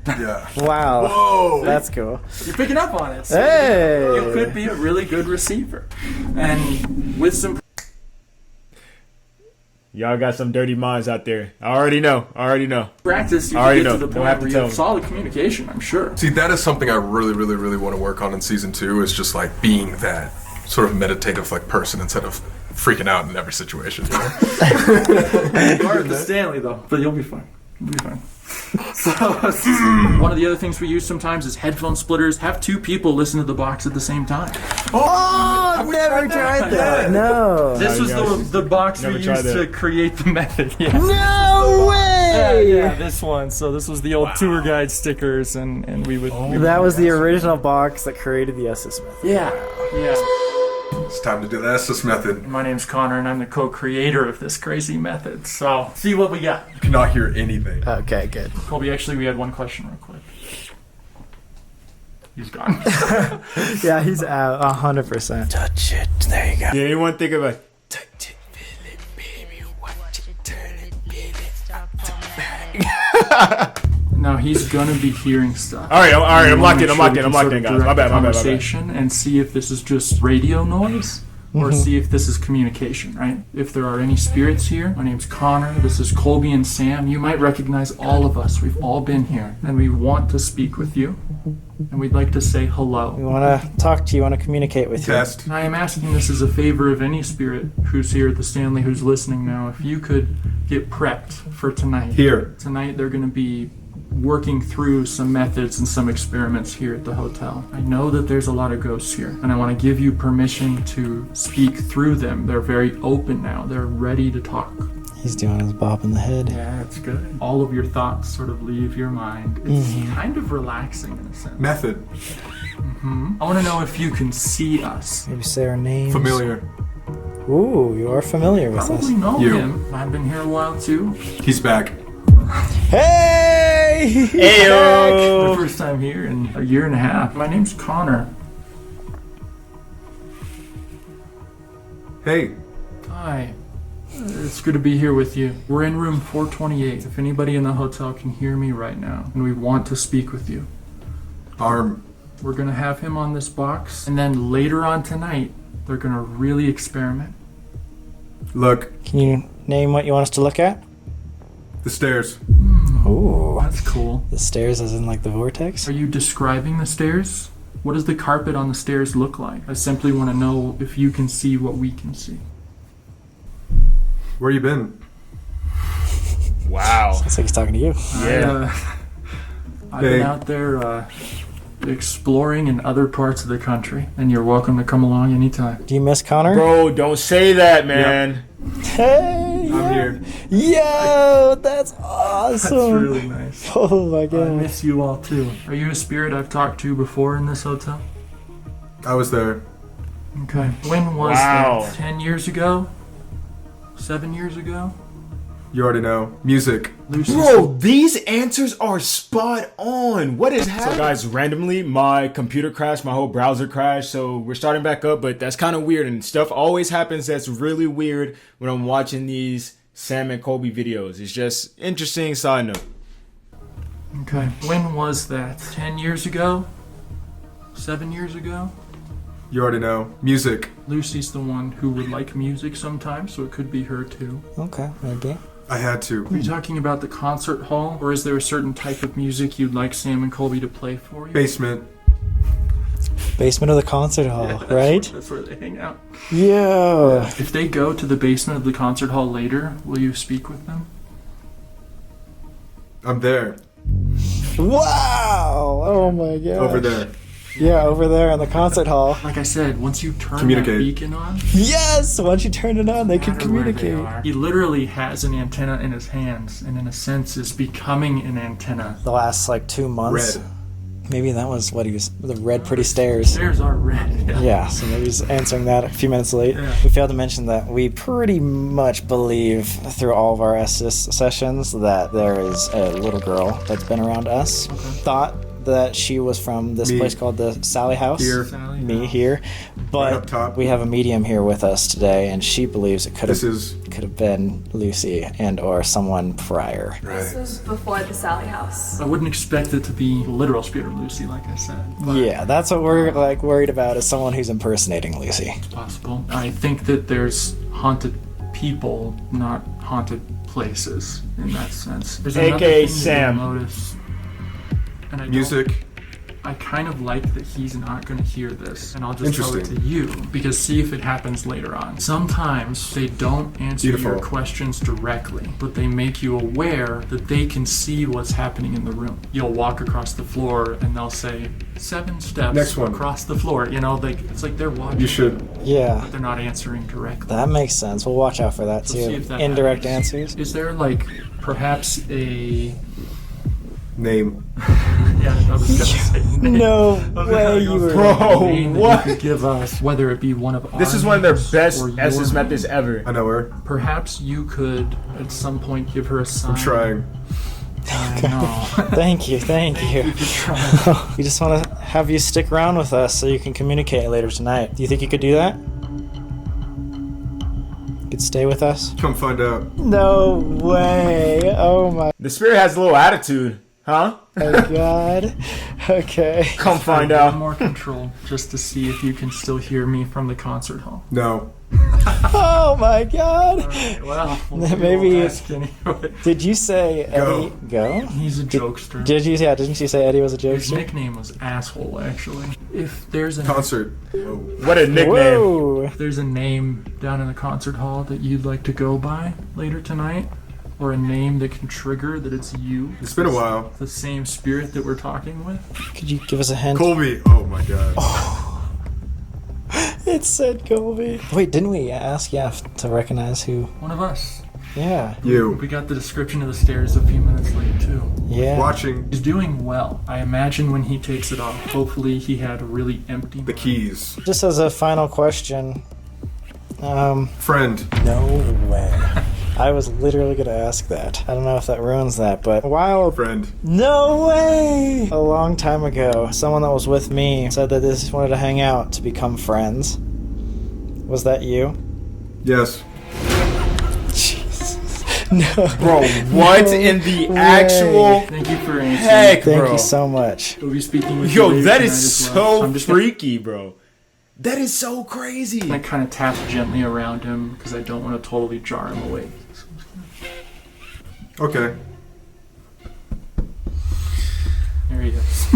Yeah. Wow. Whoa. That's cool. You're picking up on it. So Hey! you could be a really good receiver. And with some Y'all got some dirty minds out there. I already know. practice, you I already can get to know. the Don't have point to where you tell have me. solid communication, I'm sure. See, that is something I really want to work on in season 2, is just like being that sort of meditative like person instead of freaking out in every situation. You are at the Stanley though, but you'll be fine. You'll be fine. So, one of the other things we use sometimes is headphone splitters. Have 2 people listen to the box at the same time. Oh, I've never tried that. No. This was the box we Never tried used to that. create the method. Yeah. No way! Yeah, this one. So this was the old tour guide stickers, and we would. That was the original box that created the Estes method. Yeah. It's time to do the Estes method. My name's Connor, and I'm the co-creator of this crazy method. So, see what we got. You cannot hear anything. Okay, good. Colby, actually, we had one question real quick. He's gone. Yeah, he's out 100%. Touch it. There you go. Did anyone think about touch it, feel it, baby, watch it, turn it, feel it, stop the Now he's gonna be hearing stuff. All right, I'm locked in, Make I'm sure locked we in, can guys. sort My of bad. Conversation and see if this is just radio noise or see if this is communication, right? If there are any spirits here, my name's Connor. This is Colby and Sam. You might recognize all of us. We've all been here, and we want to speak with you, and we'd like to say hello. We want to talk to you, want to communicate with you. Test. And I am asking this as a favor of any spirit who's here at the Stanley who's listening now. If you could get prepped for tonight. Here. Tonight they're going to be working through some methods and some experiments here at the hotel. I know that there's a lot of ghosts here, and I want to give you permission to speak through them. They're very open now. They're ready to talk. He's doing his bop in the head. Yeah, it's good. All of your thoughts sort of leave your mind. It's kind of relaxing in a sense. Method. I want to know if you can see us. Maybe say our names. Familiar. Ooh, you are familiar with us. Probably know You. him. I've been here a while too. He's back. Hey! Heyo! The first time here in a year and a half. My name's Connor. Hey. Hi. It's good to be here with you. We're in room 428. If anybody in the hotel can hear me right now, and we want to speak with you. Arm. We're gonna have him on this box, and then later on tonight, they're gonna really experiment. Look. Can you name what you want us to look at? The stairs. Ooh. That's cool. The stairs as in like the vortex? Are you describing the stairs? What does the carpet on the stairs look like? I simply want to know if you can see what we can see. Where you been? Wow. Sounds like he's talking to you. I've been out there exploring in other parts of the country, and you're welcome to come along anytime. Do you miss Connor? Bro, don't say that, man. Hey! I'm here. Yo, that's awesome. That's really nice. Oh my I god. miss you all too. Are you a spirit I've talked to before in this hotel? I was there. Okay. When was Wow. that? 10 years ago? 7 years ago? You already know. Music. Bro, these answers are spot on. What is happening? So guys, randomly my computer crashed, my whole browser crashed, so we're starting back up, but that's kind of weird, and stuff always happens that's really weird when I'm watching these Sam and Colby videos. It's just interesting side note. Okay. When was that? 10 years ago? 7 years ago? You already know. Music. Lucy's the one who would like music sometimes, so it could be her too. Okay, maybe. I had to. Are you talking about the concert hall, or is there a certain type of music you'd like Sam and Colby to play for you? Basement. Basement of the concert hall, Yeah, right? That's where they hang out. Yeah. If they go to the basement of the concert hall later, will you speak with them? I'm there. Wow! Oh my god. Over there. Yeah, over there in the concert hall. Like I said, once you turn that Communicate. beacon on, Yes! Once you turn it on, they can no matter where they communicate. are, he literally has an antenna in his hands, and in a sense is becoming an antenna. The last like 2 months. Red. Maybe that was what he was. The red pretty stairs. Stairs are red. Yeah, so maybe he's answering that a few minutes late. Yeah. We failed to mention that we pretty much believe through all of our Estes sessions that there is a little girl that's been around us. Thought that she was from this Me. place called the Sally House. Here. Sally Me House. here. Right up But top. we have a medium here with us today, and she believes it could This have is could have been Lucy and or someone prior. This right. was before the Sally House. I wouldn't expect it to be the literal spirit of Lucy, like I said. But Yeah, that's what we're like worried about, is someone who's impersonating Lucy. it's possible. I think that there's haunted people, not haunted places, in that sense. There's another AKA thing that Sam. you'll notice, and I don't- Music. I kind of like that he's not going to hear this, and I'll just tell it to Interesting. you, because see if it happens later on. Sometimes they don't answer Beautiful. your questions directly, but they make you aware that they can see what's happening in the room. You'll walk across the floor, and they'll say, 7 steps Next one. across the floor. You know, like it's like they're watching, You should. Yeah, but they're not answering directly. that makes sense. We'll watch out for that So see too. if that Indirect happens. answers. Is there like perhaps a... Name. Yeah, I was gonna say name. No I was gonna way go you were. for Bro, a name that what? you could give us, whether it be one of This our is one of their names best or your Estes name. methods ever. I know her. Perhaps you could at some point give her a sign. I'm trying. No. Thank you, thank you. You're trying. We just want to have you stick around with us so you can communicate later tonight. Do you think you could do that? You could stay with us? Come find out. No way. Oh my The spirit has a little attitude, huh? god. Okay. Come find A little out. more control, just to see if you can still hear me from the concert hall. No. Oh my god. Well, Maybe- we'll ask anyway. Did you say Go. Eddie? Go? He's a jokester. Did you? Yeah, didn't you say Eddie was a His jokester? nickname was Asshole, actually. If there's a Concert. Whoa. What a nickname. Whoa. if there's a name down in the concert hall that you'd like to go by later tonight, or a name that can trigger that it's you, It's been a while. the same spirit that we're talking with, Could you give us a hint? Colby. Oh my god. It said Colby. Wait, didn't we ask to recognize who? one of us. Yeah. You. We got the description of the stairs a few minutes late, too. Yeah. Watching. He's doing well. I imagine when he takes it off, hopefully he had a really empty The mind. keys. Just as a final question, Friend. no way. I was literally gonna ask that. I don't know if that ruins that, but Friend. no way! A long time ago, someone that was with me said that they just wanted to hang out to become friends. Was that you? Yes. No. Bro, what in the actual Thank you for answering. heck, Thank bro? you so much. We'll be speaking with you Yo, later that tonight is as well. so I'm just gonna freaky, bro. That is so crazy. I kind of tap gently around him because I don't want to totally jar him awake. Okay. There he is.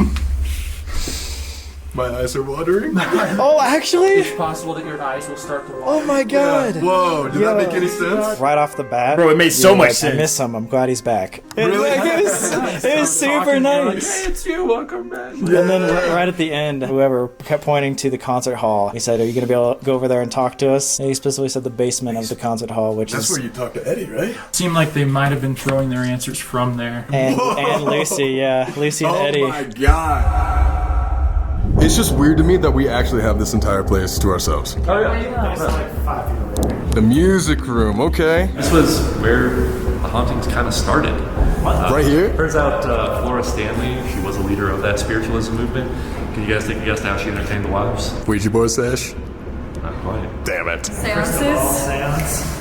My eyes are watering. Oh, actually? It's possible that your eyes will start to water. Oh my god! Whoa, did that make any sense? Right off the bat, Bro, it made so much I sense. miss him. I'm glad he's back. Really? It was super Talking, you're like, nice. hey, it's you. Welcome back. And then right at the end, whoever kept pointing to the concert hall, he said, "Are you going to be able to go over there and talk to us?" And he specifically said the basement of the concert hall, which That's is where you talk to Eddie, right? Seemed like they might have been throwing their answers from there. and Lucy, yeah, Lucy and Eddie. Oh my god. It's just weird to me that we actually have this entire place to ourselves. Oh yeah. The music room, okay. This was where the hauntings kind of started. Right here? Turns out Flora Stanley, she was a leader of that spiritualism movement. Can you guys take a guess how she entertained the wives? Ouija board sesh? Not quite. Damn it. Seances?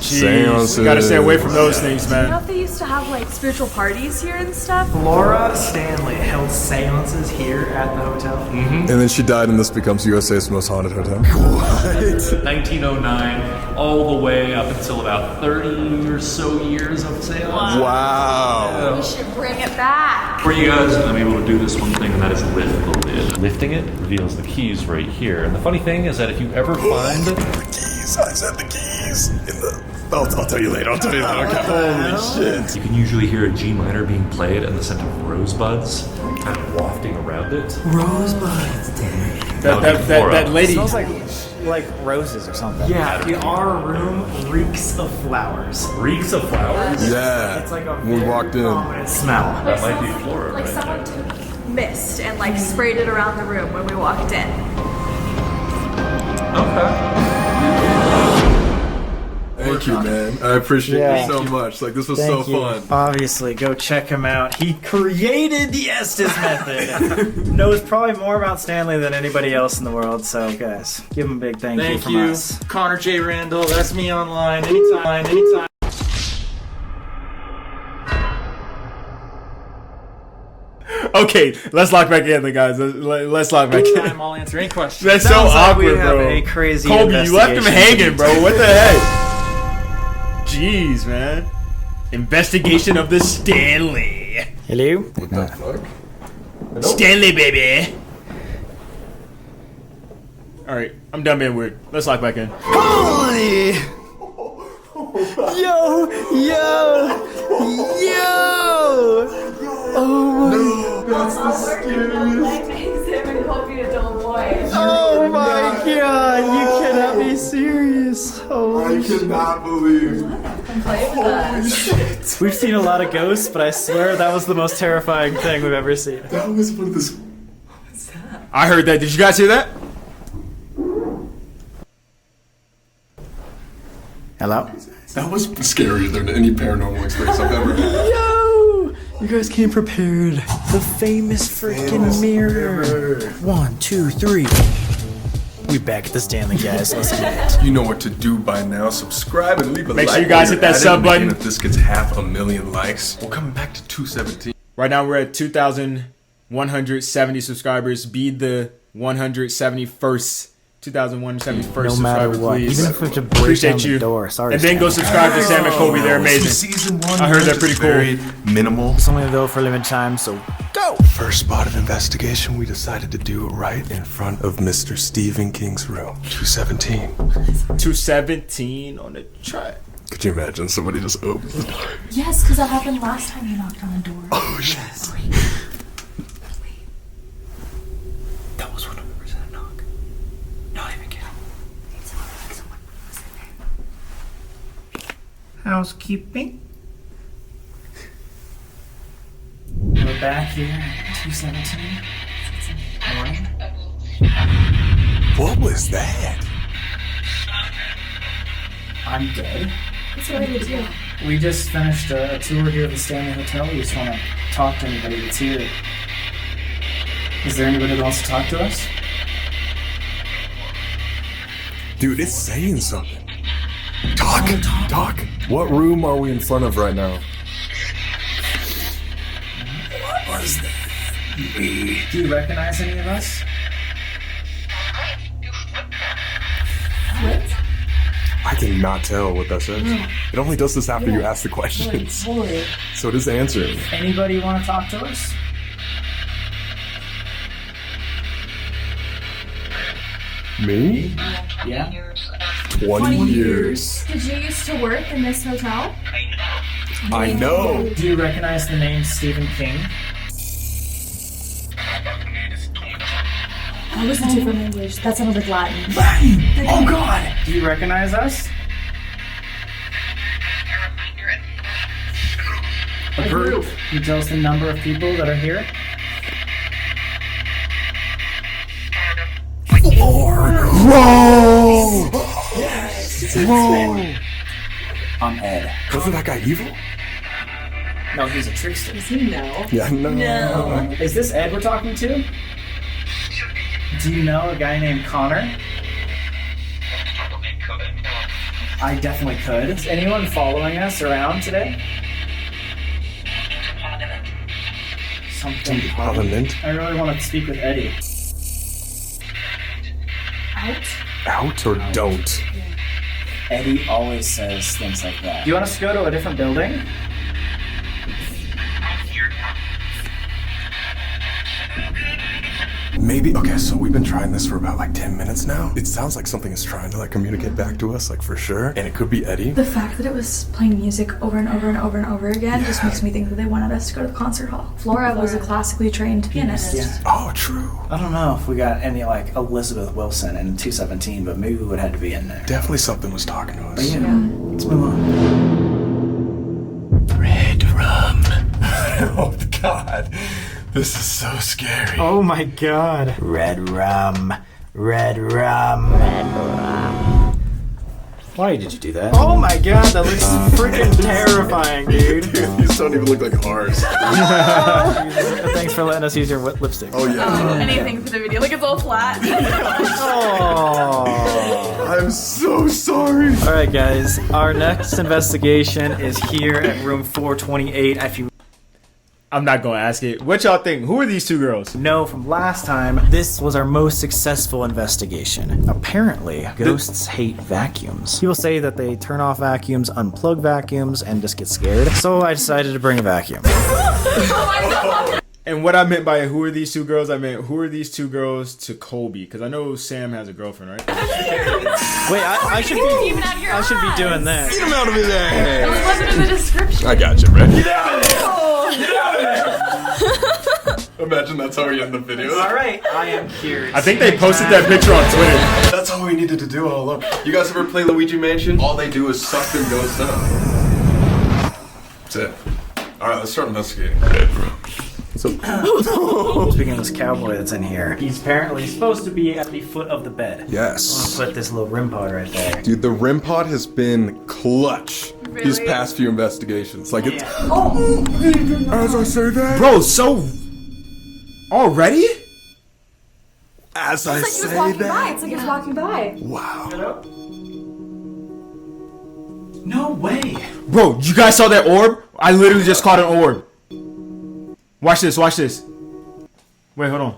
Jeez, we gotta stay away from those things, You know man. if they used to have like spiritual parties here and stuff? Laura Stanley held seances here at the hotel. And then she died, and this becomes USA's most haunted hotel. What? 1909, all the way up until about 30 or so years of seance. Wow. We should bring it back. For you guys, I'm able to do this one thing, and that is lift the lid. Lifting it reveals the keys right here. And the funny thing is that if you ever find... The keys. I said the keys. I'll tell you later. Okay. Holy shit. You can usually hear a G minor being played and the scent of rosebuds kind of wafting around it. Rosebuds, That lady. It smells like roses or something. Yeah, our room reeks of flowers. Reeks of flowers? Yeah. It's like a we walked in. prominent smell. That might be Flora. Like right someone there. took mist and like sprayed it around the room when we walked in. Okay. Thank you, man. I appreciate you so much. Like, this was so fun. Obviously, go check him out. He created the Estes method. Knows probably more about Stanley than anybody else in the world. So, guys, give him a big thank you from us. Connor J. Randall. That's me online. Anytime. Okay, let's lock back in, then, guys. Let's lock back in. I'll answer any questions. That's so Sounds like awkward, we have bro. a crazy Colby, you left him investigation hanging, bro. What the heck? Jeez, man. Investigation of the Stanley. Hello? What the fuck? Stanley, baby. All right, I'm done being weird. Let's lock back in. Holy! Yo! Oh my! That's the scariest. Oh my god! You cannot be serious. Holy shit! Cannot believe. Holy shit! We've seen a lot of ghosts, but I swear that was the most terrifying thing we've ever seen. That was one of the. I heard that. Did you guys hear that? Hello? That was scarier than any paranormal experience I've ever had. Yo! You guys came prepared. The famous freaking mirror. 1, 2, 3. We back at the Stanley, guys. Let's get it. You know what to do by now. Subscribe and leave a like. Make sure you guys while hit that you're at sub it. And button. again, if this gets 500,000 likes, we're coming back to 217. Right now we're at 2,170 subscribers. Be the 171st. 2,171st No matter subscriber, what, please. even if we have to break Appreciate down the you. door. Sorry, And then go Stanley. subscribe to Sam and Colby. They're amazing. Season 1. I heard they're pretty cool. Very minimal. It's only though for a limited time, so go! First spot of investigation, we decided to do it right in front of Mr. Stephen King's room. 217. 217 on the track. Could you imagine somebody just opened the door? Yes, because that happened last time you knocked on the door. Oh, shit. That was 100% a knock. Not even kidding. Housekeeping. We're back here at 217. Morning. What was that? I'm dead. That's what we do. We just finished a tour here of the Stanley Hotel. We just want to talk to anybody that's here. Is there anybody that wants to talk to us? Dude, it's saying something. Talk. What room are we in front of right now? What was that? Do you recognize any of us? What? I cannot tell what that says. It only does this after you ask the questions. So it is answering. Anybody want to talk to us? Me? Yeah. 20 years. Did you used to work in this hotel? I know. Do you recognize the name Stephen King? That was a different language. That sounded like Latin. Latin! Oh god! Do you recognize us? A group. Can you tell us the number of people that are here? 4. Whoa! Yes! Whoa! I'm Ed. Wasn't that guy evil? No, he's a trickster. Does he know? Yeah, no. No. Is this Ed we're talking to? Do you know a guy named Connor? I definitely could. Is anyone following us around today? Something Parliament. I really want to speak with Eddie. Out or don't? Eddie always says things like that. Do you want us to go to a different building? Maybe. Okay, so we've been trying this for about like 10 minutes now. It sounds like something is trying to like communicate back to us, like for sure. And it could be Eddie. The fact that it was playing music over and over and over and over again just makes me think that they wanted us to go to the concert hall. Flora was a classically trained pianist. Yeah. Oh, true. I don't know if we got any like Elizabeth Wilson in 217, but maybe we would have to be in there. Definitely something was talking to us. But yeah, let's move on. Red rum. Oh, God. This is so scary. Oh my god. Red rum. Red rum. Red rum. Why did you do that? Oh my god, that looks freaking terrifying, dude. These don't even look like ours. Thanks for letting us use your lipstick. Oh, yeah. Anything for the video. Like it's all flat. Oh. I'm so sorry. All right, guys. Our next investigation is here at room 428. If you I'm not gonna ask it. What y'all think? Who are these two girls? know from last time, this was our most successful investigation. Apparently, ghosts hate vacuums. People say that they turn off vacuums, unplug vacuums, and just get scared. So I decided to bring a vacuum. And what I meant by who are these two girls, I meant who are these two girls to Colby? Because I know Sam has a girlfriend, right? Wait, I should be doing that. Get him out of his head. It wasn't in the description. I got you, Red. Get out of there. Get out of there. Imagine that's how we end the video. Alright, I am curious. I think they posted that picture on Twitter. That's all we needed to do all along. You guys ever play Luigi Mansion? All they do is suck them ghosts up. That's it. Alright, let's start investigating. Speaking of this cowboy that's in here, he's apparently supposed to be at the foot of the bed. Yes. I'm gonna put this little REM pod right there. Dude, the REM pod has been clutch these past few investigations. Like, it's. Oh! As I say that. Bro, so. Already? As I It's say like he was walking that. by. It's like he was walking by. Wow. No way. Bro, you guys saw that orb? I literally just caught an orb. Watch this, watch this. Wait, hold on.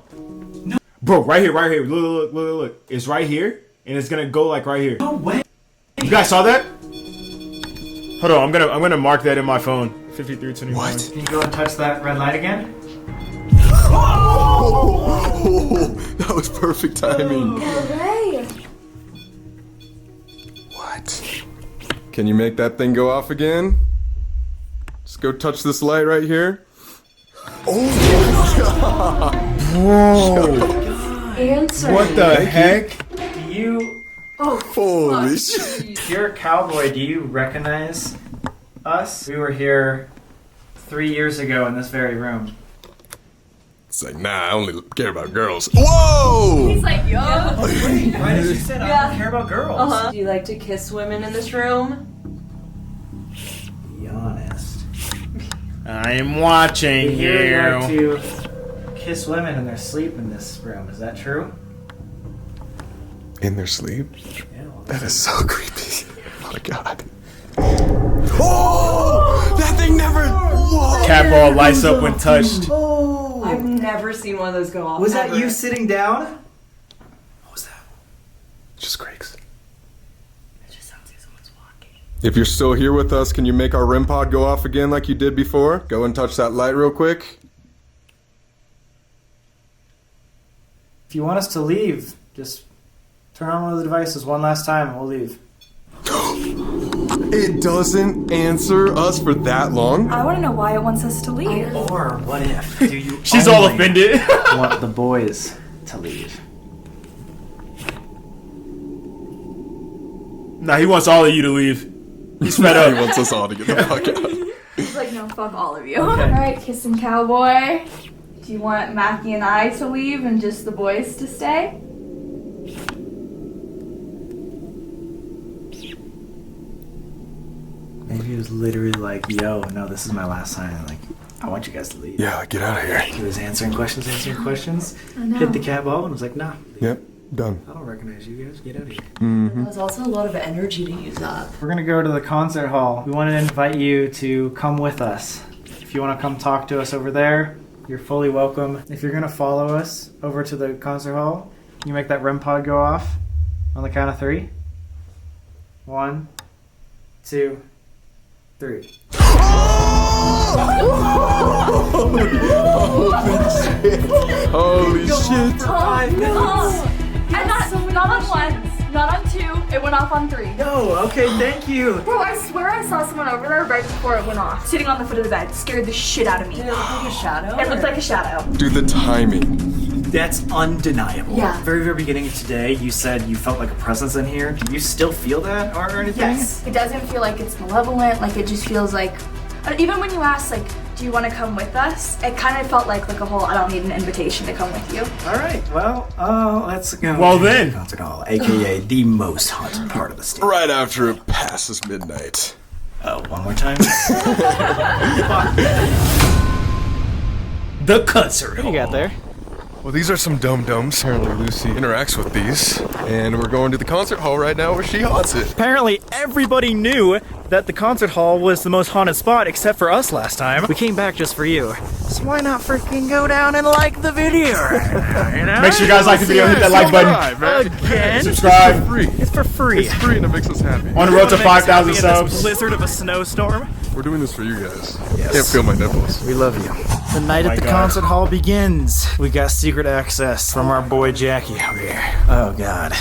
No. Bro, right here, right here. Look. It's right here, and it's gonna go like right here. No way. You guys saw that? Hold on, I'm gonna mark that in my phone. 5321. What? Can you go and touch that red light again? Oh, that was perfect timing. Hooray! What? Can you make that thing go off again? Just go touch this light right here. Oh my god! Bro! Answer. What the heck? Do you... Oh, Holy shit! If you're a cowboy, do you recognize us? We were here 3 years ago in this very room. It's like, nah, I only care about girls. Whoa! He's like, yo. Right as you said, I don't care about girls. Do you like to kiss women in this room? Be honest. I am watching We hear you like you. to kiss women in their sleep in this room. Is that true? In their sleep? Yeah. Well, That is so creepy. Oh my god. Oh! That thing never. Whoa! Cat ball lights up when touched. I've never seen one of those go off. was that ever. you sitting down? What was that? Just creaks. It just sounds like someone's walking. If you're still here with us, can you make our REM pod go off again like you did before? Go and touch that light real quick. If you want us to leave, just turn on one of the devices one last time and we'll leave. It doesn't answer us for that long? I want to know why it wants us to leave. Or what if? Do you She's all only offended. want the boys to leave? Nah, he wants all of you to leave. He's fed He up. wants us all to get the fuck out. He's like, no, fuck all of you. Okay. Alright, kissing cowboy. Do you want Mackie and I to leave and just the boys to stay? He was literally like, yo, no, this is my last time. I'm like, I want you guys to leave. Yeah, get out of here. He was answering questions. I know. Hit the cat ball and was like, nah. Yep, done. I don't recognize you guys. Get out of here. There's also a lot of energy to use up. We're gonna go to the concert hall. We wanted to invite you to come with us. If you want to come talk to us over there, you're fully welcome. If you're gonna follow us over to the concert hall, you make that REM pod go off on the count of 3. 1, 2, 3. Holy shit. And not on 1, not on 2, it went off on 3. No, okay, thank you. Bro, I swear I saw someone over there right before it went off. Sitting on the foot of the bed. Scared the shit out of me. Did it look like a shadow? It looked like a shadow. Dude, the timing. That's undeniable. Yeah. Very beginning of today, you said you felt like a presence in here. Do you still feel that or anything? Yes. It doesn't feel like it's malevolent, like it just feels like, even when you ask like, do you want to come with us? It kind of felt like a whole, I don't need an invitation to come with you. All right, well, let's go. Well to then. the concert hall, aka the most haunted part of the state. Right after it passes midnight. Oh, one more time. The concert. What do you got there? Well, these are some dum-dums. Apparently Lucy interacts with these. And we're going to the concert hall right now where she haunts it. Apparently everybody knew that the concert hall was the most haunted spot except for us last time. We came back just for you. So why not freaking go down and like the video? You know? Make sure you guys like the video, hit that like button. Again? Subscribe. It's free. It's for free. It's free and it makes us happy. On the road to 5,000 subs. Blizzard of a snowstorm. We're doing this for you guys. Yes. Can't feel my nipples. We love you. The night at the God. concert hall begins. We got secret access from our boy Jackie over here. Oh God.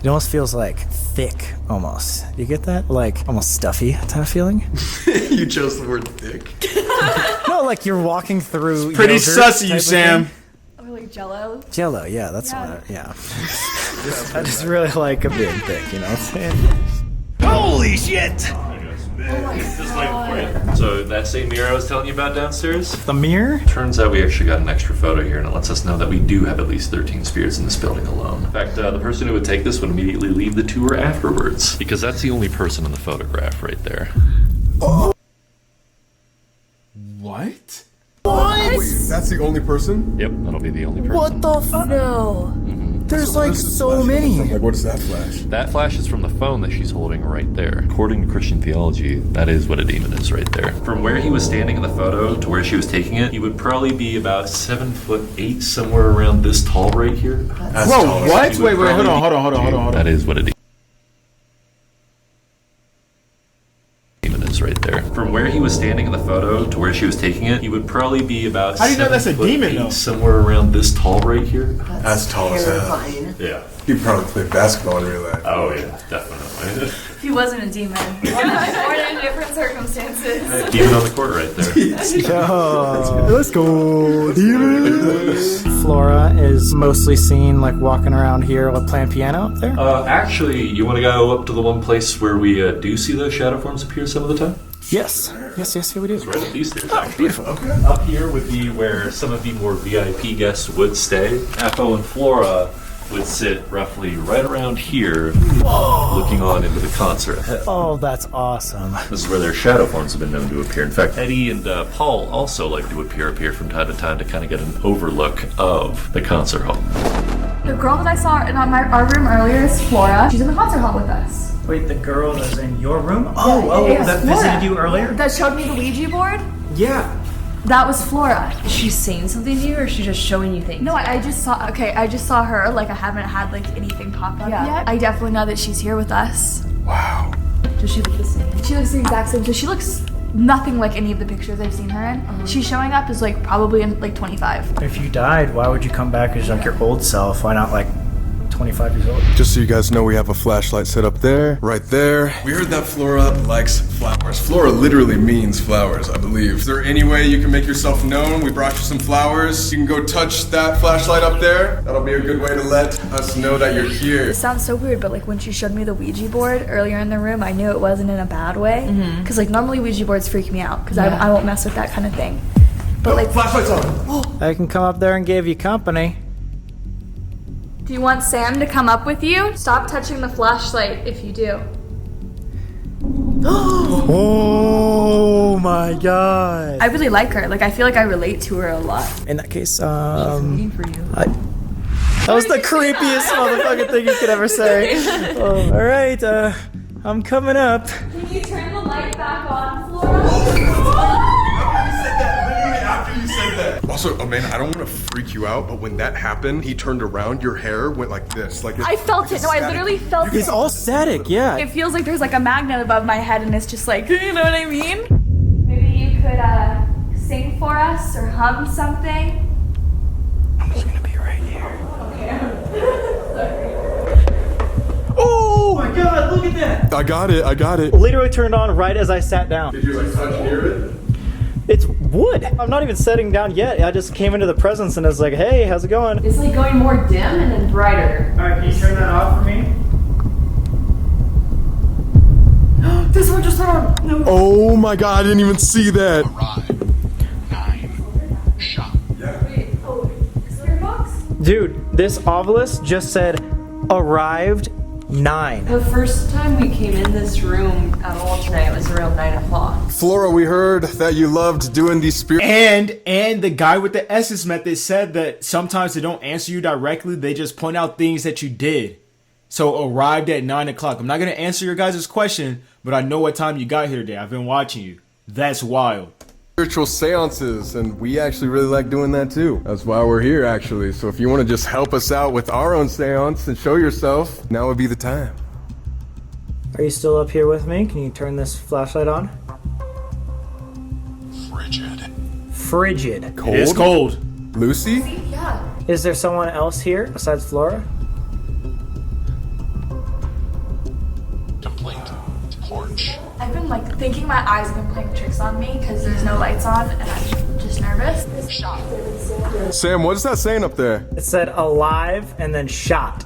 It almost feels like thick, almost. You get that? Like almost stuffy type of feeling? You chose the word thick. No, like you're walking through. Pretty yogurt sus of type you, of Sam. thing. Or like Jello. Jello, yeah, that's Yeah. what. I just really like a big thick, you know what I'm saying? Holy shit! So that same mirror I was telling you about downstairs? The mirror? Turns out we actually got an extra photo here, and it lets us know that we do have at least 13 spirits in this building alone. In fact, the person who would take this would immediately leave the tour afterwards, because that's the only person in the photograph right there. What? Wait, that's the only person? Yep, that'll be the only person. What the f? No. There's like so many. Like, what is that flash? That flash is from the phone that she's holding right there. According to Christian theology, that is what a demon is right there. From where he was standing in the photo to where she was taking it, he would probably be about 7'8", somewhere around this tall right here. Whoa, what? Wait, hold on. That is what a demon is right there. From where he was standing in the photo to where she was taking it, he would probably be about How do you know that's a demon, 7'8", though? somewhere around this tall right here. That's tall as hell. Yeah. He probably played basketball in real life. Oh yeah, definitely. He wasn't a demon. Or in different circumstances. Demon on the court right there. Yo, let's go, demons. Flora is mostly seen like walking around here with playing piano up there. Actually, you want to go up to the one place where we do see those shadow forms appear some of the time? Yes, we do. It's right up these stairs, actually. Beautiful. Okay. Up here would be where some of the more VIP guests would stay. Apple and Flora would sit roughly right around here, looking on into the concert. Oh, that's awesome. This is where their shadow forms have been known to appear. In fact, Eddie and Paul also like to appear up here from time to time to kind of get an overlook of the concert hall. The girl that I saw in our room earlier is Flora. She's in the concert hall with us. Wait, the girl that's in your room? Yeah, that Flora. visited you earlier? That showed me the Ouija board? Yeah. That was Flora. Is she saying something to you, or is she just showing you things? No, I just saw her. Like, I haven't had like anything pop up yet. I definitely know that she's here with us. Wow. Does she look the same? She looks the exact same. So she looks nothing like any of the pictures I've seen her in. She's showing up as like probably in like 25. If you died, why would you come back as like your old self? Why not like 25 years old? Just so you guys know, we have a flashlight set up there, right there. We heard that Flora likes flowers. Flora literally means flowers, I believe. Is there any way you can make yourself known? We brought you some flowers. You can go touch that flashlight up there. That'll be a good way to let us know that you're here. It sounds so weird, but like when she showed me the Ouija board earlier in the room, I knew it wasn't in a bad way. Because like normally Ouija boards freak me out because I won't mess with that kind of thing. But like flashlight's on. I can come up there and give you company. Do you want Sam to come up with you? Stop touching the flashlight if you do. Oh my god. I really like her. Like, I feel like I relate to her a lot. In that case, Waiting for you. that was the creepiest motherfucking thing you could ever say. Oh, all right, I'm coming up. Can you turn the light back on, Flora? After you said that. Also, Amanda, I don't want to freak you out, but when that happened, he turned around, your hair went like this. Like I felt it. No, I literally felt it. It's all static, yeah. It feels like there's like a magnet above my head and it's just like, you know what I mean? Maybe you could sing for us or hum something. I'm just gonna be right here. Okay. Oh my god, look at that! I got it. Literally turned on right as I sat down. Did you like touch near it? It's wood. I'm not even setting down yet. I just came into the presence and it's like, hey, how's it going? It's like going more dim and then brighter. Alright, can you turn that off for me? This one just went on. No. Oh my god, I didn't even see that. Wait, oh, is there a box? Dude, this obelisk just said, arrived 9. The first time we came in this room at all tonight was around 9 o'clock. Flora, we heard that you loved doing these spirit. And the guy with the Estes method said that sometimes they don't answer you directly. They just point out things that you did. So arrived at 9 o'clock. I'm not going to answer your guys' question, but I know what time you got here today. I've been watching you. That's wild. Spiritual seances, and we actually really like doing that too. That's why we're here, actually. So if you want to just help us out with our own seance and show yourself, now would be the time. Are you still up here with me? Can you turn this flashlight on? Frigid. Cold? It is cold. Lucy? Yeah. Is there someone else here besides Flora? I've been like thinking my eyes have been playing tricks on me because there's no lights on and I'm just nervous. Sam, what is that saying up there? It said alive and then shot.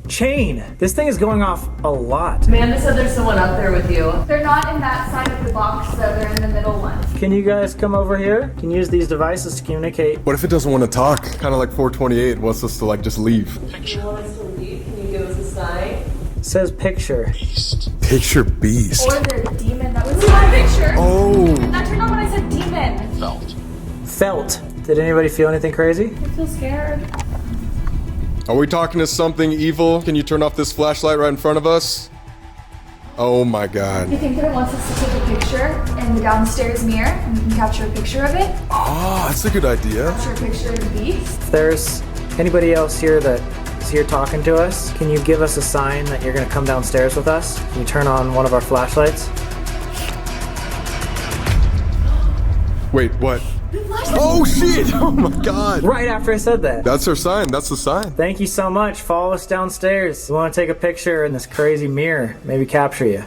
Chain. This thing is going off a lot. Amanda said there's someone up there with you. They're not in that side of the box though, they're in the middle one. Can you guys come over here? Can use these devices to communicate. What if it doesn't want to talk? Kind of like 428 wants us to like just leave. You want us to leave? Can you give us a sign? It says picture. Picture beast. Or the demon that was in my picture. Oh. That turned on when I said demon. Felt. Did anybody feel anything crazy? I feel scared. Are we talking to something evil? Can you turn off this flashlight right in front of us? Oh my god. You think that it wants us to take a picture in the downstairs mirror and we can capture a picture of it? Oh, that's a good idea. Capture a picture of the beast? If there's anybody else here that is here talking to us, can you give us a sign that you're going to come downstairs with us? Can you turn on one of our flashlights? Wait, what? Oh shit! Oh my god! Right after I said that. That's our sign. That's the sign. Thank you so much. Follow us downstairs. We want to take a picture in this crazy mirror. Maybe capture you.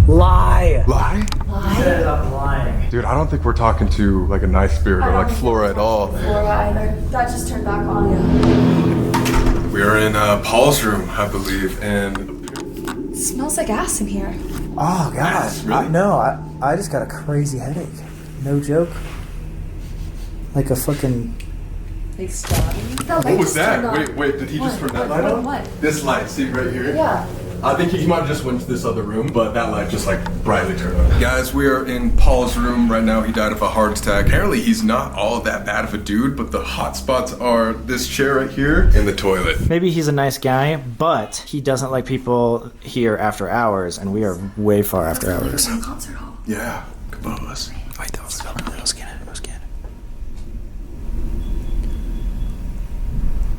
Lie. Lie? He says I'm lying. Dude, I don't think we're talking to like a nice spirit or like Flora at all. Flora either. That just turned back on. We are in Paul's room, I believe, and It smells like ass in here. Oh god. I just got a crazy headache. No joke. Like a fucking... Like stabbing? what was that? Wait, did he just turn that light on? What? This light, see right here? Yeah. I think he might have just went to this other room, but that light just like brightly turned on. Guys, we are in Paul's room right now. He died of a heart attack. Apparently he's not all that bad of a dude, but the hot spots are this chair right here and the toilet. Maybe he's a nice guy, but he doesn't like people here after hours, and we are way far after hours. Concert hall. Yeah, Cabela's. Wait, that was coming. Go scan it.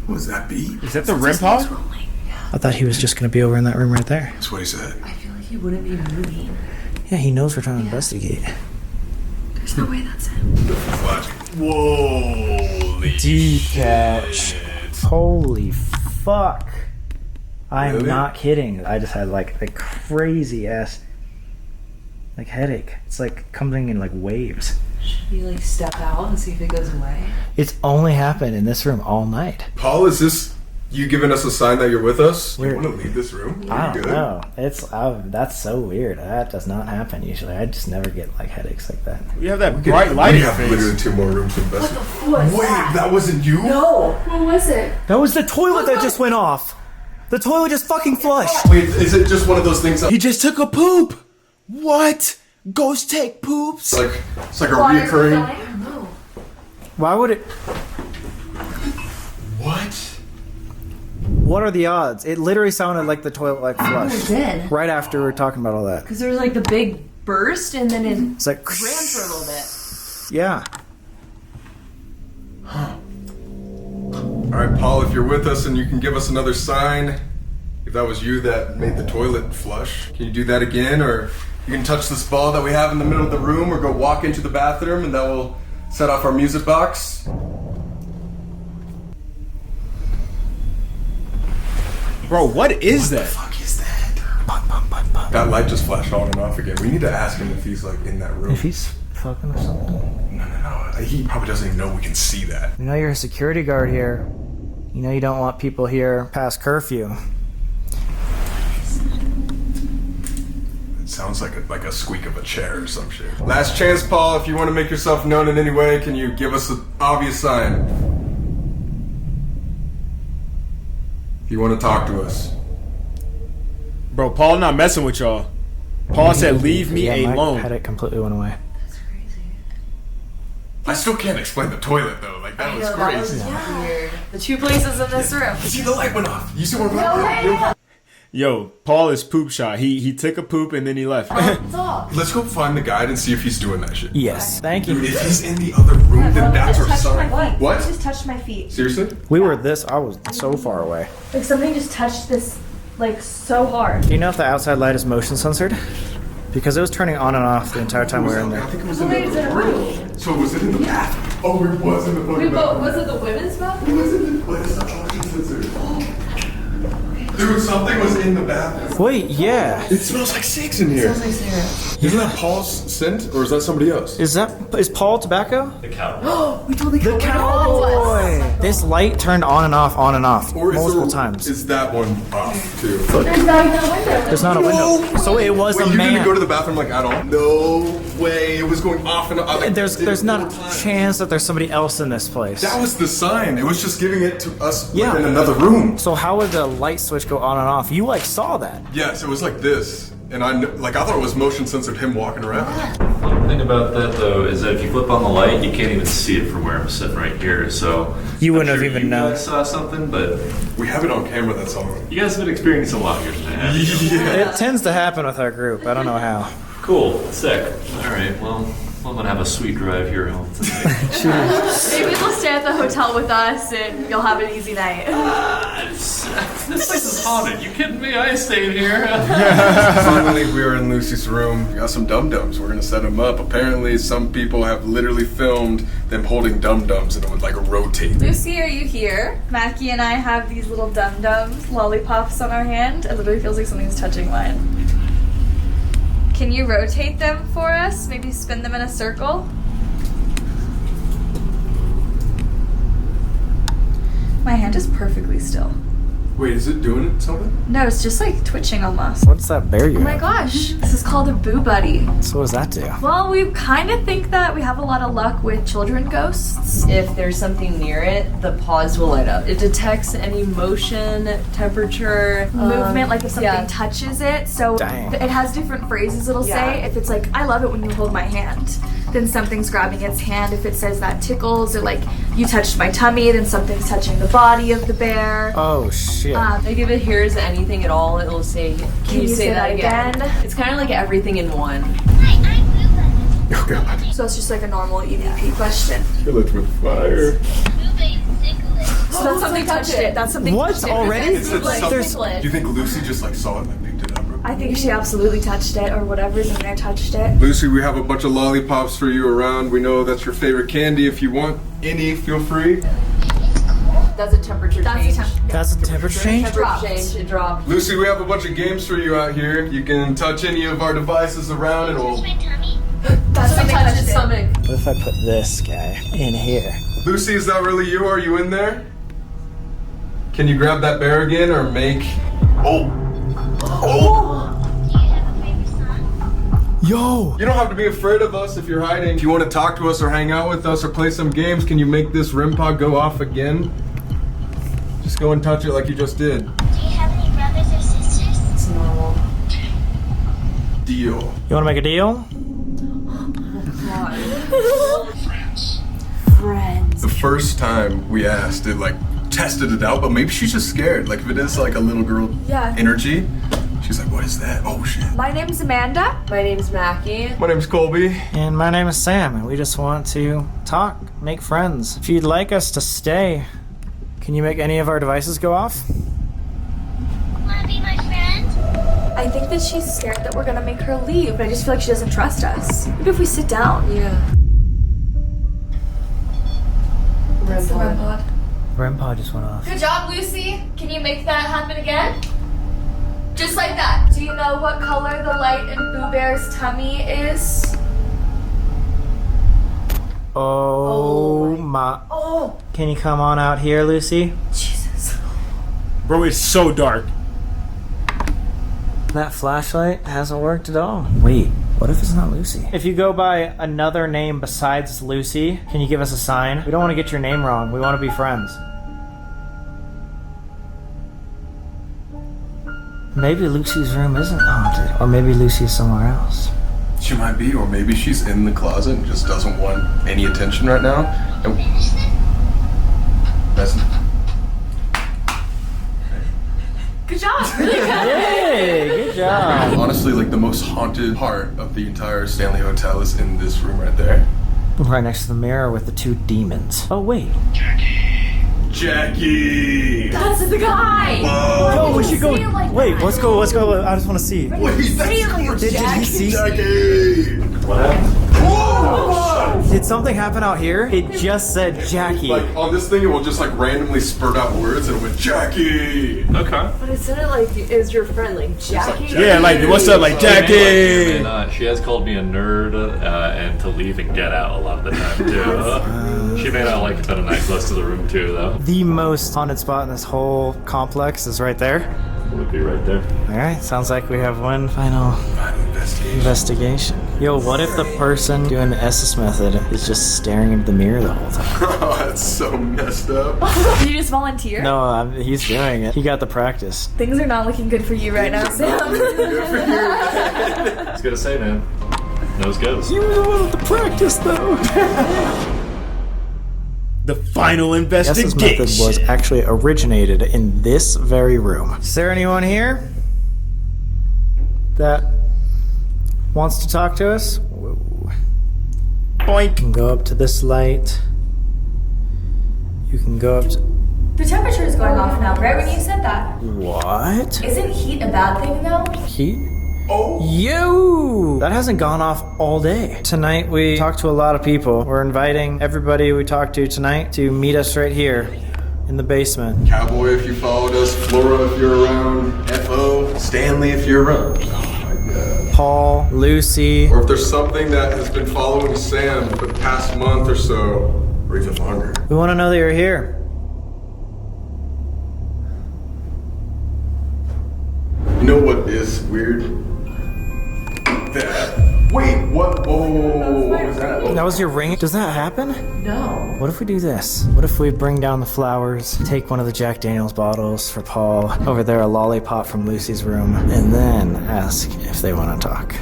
What was that beat? Is that the REM pod? I thought he was just going to be over in that room right there. That's what he said. I feel like he wouldn't be moving. Yeah, he knows we're trying to investigate. There's no way that's him. Whoa. Deep catch. Holy fuck. I'm Really? not kidding. I just had like a crazy ass like headache. It's like coming in like waves. Should we like step out and see if it goes away? It's only happened in this room all night. Paul, is this you giving us a sign that you're with us? You We're- want to leave this room? I You don't good? know. It's that's so weird. That does not happen usually. I just never get like headaches like that. We have that bright light We in your have face. literally 2 more rooms to investigate. What Wait, that wasn't you? No. What was it? That was the toilet that just went off. The toilet just fucking flushed. Wait, is it just one of those things that... He just took a poop. What? Ghosts take poops? It's like a reoccurring... Why would it... What? What are the odds? It literally sounded like the toilet like flushed. It did. Right after we were talking about all that. Because there was like the big burst and then it It's like... ran for a little bit. Yeah. Alright, Paul, if you're with us and you can give us another sign, if that was you that made the toilet flush, can you do that again? Or you can touch this ball that we have in the middle of the room, or go walk into the bathroom and that will set off our music box. Bro, what is that? What the fuck is that? That light just flashed on and off again. We need to ask him if he's like in that room. If he's fucking or something. No. He probably doesn't even know we can see that. You know you're a security guard here. You know you don't want people here past curfew. It sounds like a squeak of a chair or some shit. Last chance, Paul. If you want to make yourself known in any way, can you give us an obvious sign? If you want to talk to us. Bro, Paul not messing with y'all. Paul said, leave me alone. My headache completely went away. I still can't explain the toilet though. Like that was crazy. Weird. The two places in this room. See, the light went off. You see what I'm Yo, Paul is poop shy. He took a poop and then he left. Let's go find the guide and see if he's doing that shit. Yes. Thank you. Dude, if he's in the other room, then that's our sign. What? Just touched my feet. Seriously? We were this. I was so far away. Like something just touched this, like so hard. Do you know if the outside light is motion censored? Because it was turning on and off the entire time we were in there. I think it was in the other room. So was it in the bathroom? Oh, it was in the fucking bathroom. Was it the women's bathroom? It was in the... Wait, it's not motion censored. Dude, something was in the bathroom. Wait, yeah. It smells like cigs in here. It smells like cigarettes. Isn't that Paul's scent, or is that somebody else? Is Paul tobacco? The cow. We totally The cowboy. This light turned on and off Or multiple times. Is that one off too? There's not even a window. There's not a window. So it was Wait, a you man. didn't go to the bathroom like at all? No way. It was going off and on. Like, There's not a chance that there's somebody else in this place. That was the sign. It was just giving it to us in another room. So how would the light switch go on and off? You like saw that. Yes, it was like this. And I thought it was motion censored him walking around. Fun thing about that though is that if you flip on the light, you can't even see it from where I'm sitting right here. So you wouldn't have even known. You guys saw something, but we have it on camera. That's all. You guys have been experiencing a lot here today. It tends to happen with our group. I don't know how. Cool, sick. All right, well, I'm gonna have a sweet drive here home tonight. Maybe they'll stay at the hotel with us and you'll have an easy night. This place is haunted. You kidding me? I ain't staying here. Finally, we are in Lucy's room. We got some dum-dums. We're gonna set them up. Apparently, some people have literally filmed them holding dum-dums and it would like rotate. Lucy, are you here? Mackie and I have these little dum-dums, lollipops on our hand. It literally feels like something's touching mine. Can you rotate them for us? Maybe spin them in a circle? My hand is perfectly still. Wait, is it doing something? No, it's just like twitching almost. What's that bear you Oh my have? gosh, this is called a boo buddy. So what does that do? Well, we kind of think that we have a lot of luck with children ghosts. If there's something near it, the paws will light up. It detects any motion, temperature, Movement, like if something touches it. So Dang. it has different phrases it'll say. If it's like, I love it when you hold my hand, then something's grabbing its hand. If it says that tickles, or like, you touched my tummy, then something's touching the body of the bear. Oh shit. Like if it hears anything at all, it'll say, can you say that again? It's kind of like everything in one. Oh god. So it's just like a normal EVP question. Kill it with fire. So that's something touched it. That's something What? touched it. Already? Is it something? There's- Do you think Lucy just like saw it and picked it up? I think she absolutely touched it, or whatever's in there touched it. Lucy, we have a bunch of lollipops for you around. We know that's your favorite candy. If you want any, feel free. That's a temperature change. That's a temperature change? Temperature change, it dropped. Lucy, we have a bunch of games for you out here. You can touch any of our devices around and it'll... That's something touched touched his it. stomach. What if I put this guy in here? Lucy, is that really you? Are you in there? Can you grab that bear again or make... Oh! Yo! You don't have to be afraid of us if you're hiding. If you want to talk to us or hang out with us or play some games, can you make this REM pod go off again? Just go and touch it like you just did. Do you have any deal. You wanna make a deal? Friends. The first time we asked, it like tested it out, but maybe she's just scared. Like if it is like a little girl Yeah. energy, she's like, what is that? Oh shit. My name's Amanda. My name's Mackie. My name's Colby. And my name is Sam, and we just want to talk, make friends. If you'd like us to stay, can you make any of our devices go off? Wanna be my friend? I think that she's scared that we're gonna make her leave, but I just feel like she doesn't trust us. Maybe if we sit down. Yeah. That's the REM pod. REM pod just went off. Good job, Lucy. Can you make that happen again? Just like that. Do you know what color the light in Boo Bear's tummy is? Oh my. Oh, Can you come on out here, Lucy? Jesus. Bro, it's so dark. That flashlight hasn't worked at all. Wait, what if it's not Lucy? If you go by another name besides Lucy, can you give us a sign? We don't want to get your name wrong. We want to be friends. Maybe Lucy's room isn't haunted. Or maybe Lucy's somewhere else. She might be, or maybe she's in the closet and just doesn't want any attention right now. And that's Good job. Really good. Hey, good job. honestly like the most haunted part of the entire Stanley Hotel is in this room right there. Right next to the mirror with the two demons. Oh, wait. Jackie! That's the guy. Yo, we should go. Say it like Wait, that. let's go. I just want to see. Wait, that's Did he see? Jackie! What happened? Did something happen out here? It just said Jackie. Like on this thing, it will just like randomly spurt out words and it went Jackie. Okay. But it sounded like it was your friend, like Jackie. Yeah, like, what's up, like, Jackie? And she has called me a nerd and to leave and get out a lot of the time too. She may not like spending the night close to the room too, though. The most haunted spot in this whole complex is right there. Would be right there. All right, sounds like we have one final investigation. Yo, what if the person doing the Estes method is just staring into the mirror the whole time? Oh, that's so messed up. Did you just volunteer? No, he's doing it. He got the practice. Things are not looking good for you right now, Sam. I was gonna say, man. Nose goes. You were the one with the practice, though. The final The Estes investigation. method was actually originated in this very room. Is there anyone here that wants to talk to us? Whoa. Boink. You can go up to this light. You can go up to... The temperature is going off now, right when you said that. What? Isn't heat a bad thing, though? Heat? Oh. Yo! That hasn't gone off all day. Tonight we talked to a lot of people. We're inviting everybody we talked to tonight to meet us right here in the basement. Cowboy if you followed us, Flora if you're around, FO, Stanley if you're around. Oh my god. Paul, Lucy. Or if there's something that has been following Sam for the past month or so, or even longer. We want to know that you're here. You know what is weird? That. Wait, what? Whoa, what was that? That was your ring? Does that happen? No. What if we do this? What if we bring down the flowers, take one of the Jack Daniels bottles for Paul, over there a lollipop from Lucy's room, and then ask if they want to talk.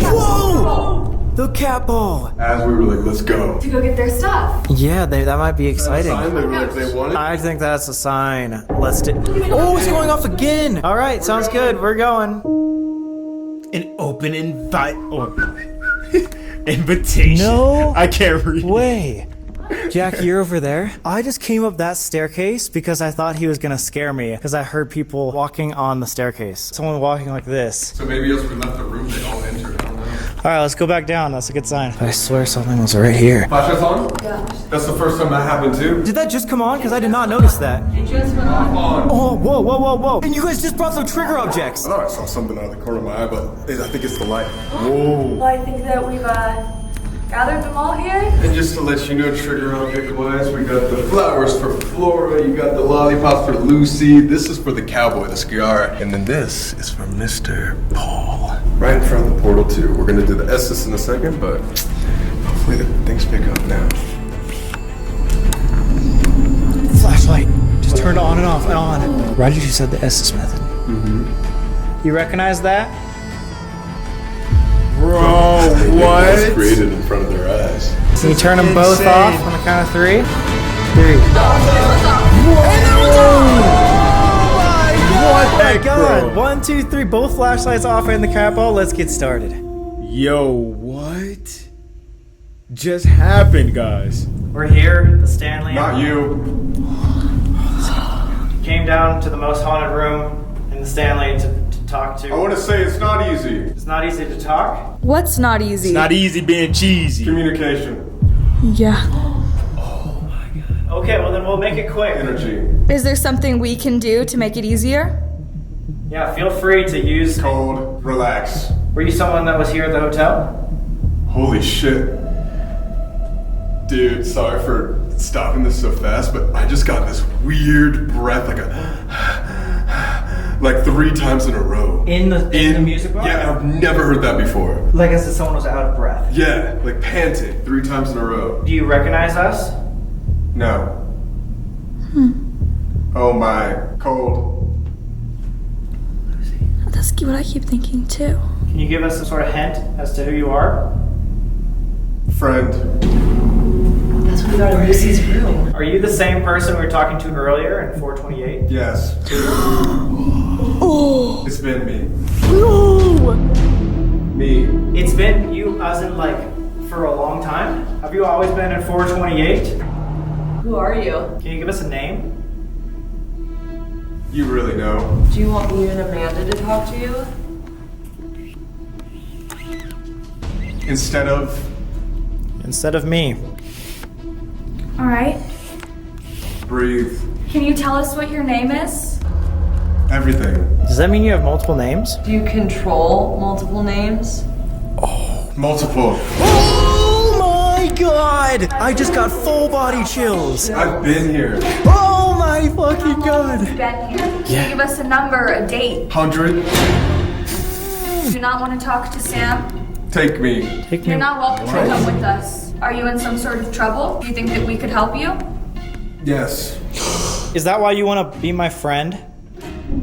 Whoa! The cat ball! As we were like, let's go. To go get their stuff. Yeah, that might be exciting. Sign they were like, they wanted. I think that's a sign. Let's do. Oh, it's going off again! Alright, sounds good. We're going. An open invite or invitation. No I can't read. way. Jack, you're over there. I just came up that staircase because I thought he was gonna scare me because I heard people walking on the staircase. Someone walking like this. So maybe as we left the room, they all entered. I don't know. Alright, let's go back down. That's a good sign. I swear something was right here. Flashlights on? Yeah. That's the first time that happened too. Did that just come on? Because I did not notice that. It just went off. On. Oh, whoa, whoa, whoa, whoa. And you guys just brought some trigger objects. I thought I saw something out of the corner of my eye, but I think it's the light. Whoa. Well, I think that we've gathered them all here. And just to let you know, trigger object wise, we got the flowers for Flora, you got the lollipop for Lucy, this is for the cowboy, the Sciara, and then this is for Mr. Paul. Right in front of the portal too. We're gonna do the Estes in a second, but hopefully the things pick up now. Flashlight. Just turned on and off and on. Right as you said the Estes method. Mm-hmm. You recognize that? Bro, It was what? created in front of their eyes. Can you turn them both insane. off on the count of 3? 3. What the heck, God. bro? 1, 2, 3. Both flashlights off and the cat ball. Let's get started. Yo, what just happened, guys? We're here, the Stanley. Not you. Came down to the most haunted room in the Stanley to talk to. I want to say it's not easy. It's not easy to talk. What's not easy? It's not easy being cheesy. Communication. Yeah. Okay, well then we'll make it quick. Energy. Is there something we can do to make it easier? Yeah, feel free to use. Cold. Relax. Were you someone that was here at the hotel? Holy shit. Dude, sorry for stopping this so fast, but I just got this weird breath, like 3 times in a row. In the music box? Yeah, I've never heard that before. Like as if someone was out of breath. Yeah, like panting 3 times in a row. Do you recognize us? No. Oh my, cold. That's what I keep thinking too. Can you give us some sort of hint as to who you are? Friend. That's what we got in Lucy's room. Are you the same person we were talking to earlier in 428? Yes. It's been me. Me. It's been you, as in like, for a long time? Have you always been in 428? Who are you? Can you give us a name? You really know. Do you want me and Amanda to talk to you? Instead of me. All right. breathe. Can you tell us what your name is? Everything. Does that mean you have multiple names? Do you control multiple names? Multiple. Oh my god! I just got full body chills. I've been here. Oh my fucking god! You've been here. Can you give us a number, a date? 100. Do you not want to talk to Sam? Take me. You're not welcome to come with us. Are you in some sort of trouble? Do you think that we could help you? Yes. Is that why you want to be my friend?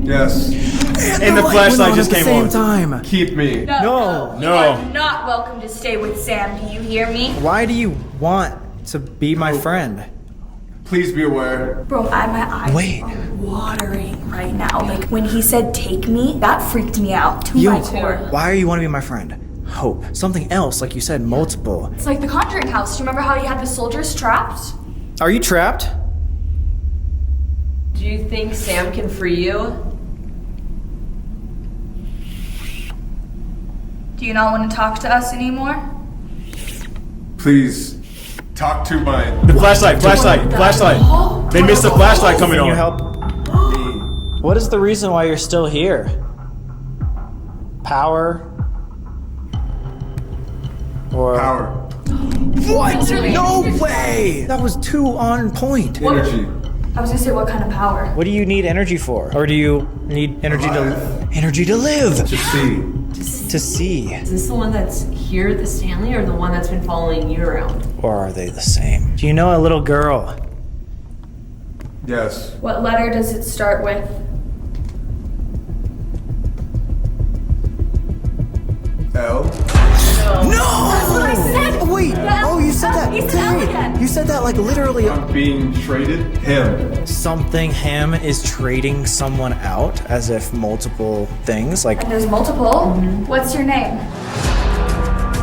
Yes. And the flashlight just came on. Time. Keep me. No. You are not welcome to stay with Sam. Do you hear me? Why do you want to be my friend? Please be aware. Bro, my eyes are watering right now. Like, when he said take me, that freaked me out to my core. Why are you want to be my friend? Hope. Something else, like you said, multiple. It's like the Conjuring house. Do you remember how you had the soldiers trapped? Are you trapped? Do you think Sam can free you? Do you not want to talk to us anymore? Please talk to my. The flashlight. They missed the flashlight coming Can you on. help? What is the reason why you're still here? Power? Or Power. what? No way! That was too on point. Energy. I was gonna say, what kind of power? What do you need energy for? Or do you need energy to live? To see. To see. Is this the one that's here at the Stanley or the one that's been following you around? Or are they the same? Do you know a little girl? Yes. What letter does it start with? L. No! That's what I said! Wait! Oh, you said that! He said L Dude, again! you said that like literally. I'm being traded. Him. Something him is trading someone out as if multiple things. Like, And there's multiple. What's your name?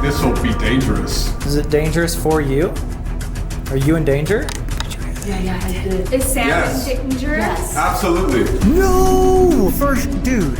This will be dangerous. is it dangerous for you? Are you in danger? Yeah, I did. Is Sam Yes. in danger? Absolutely. No! First, dude.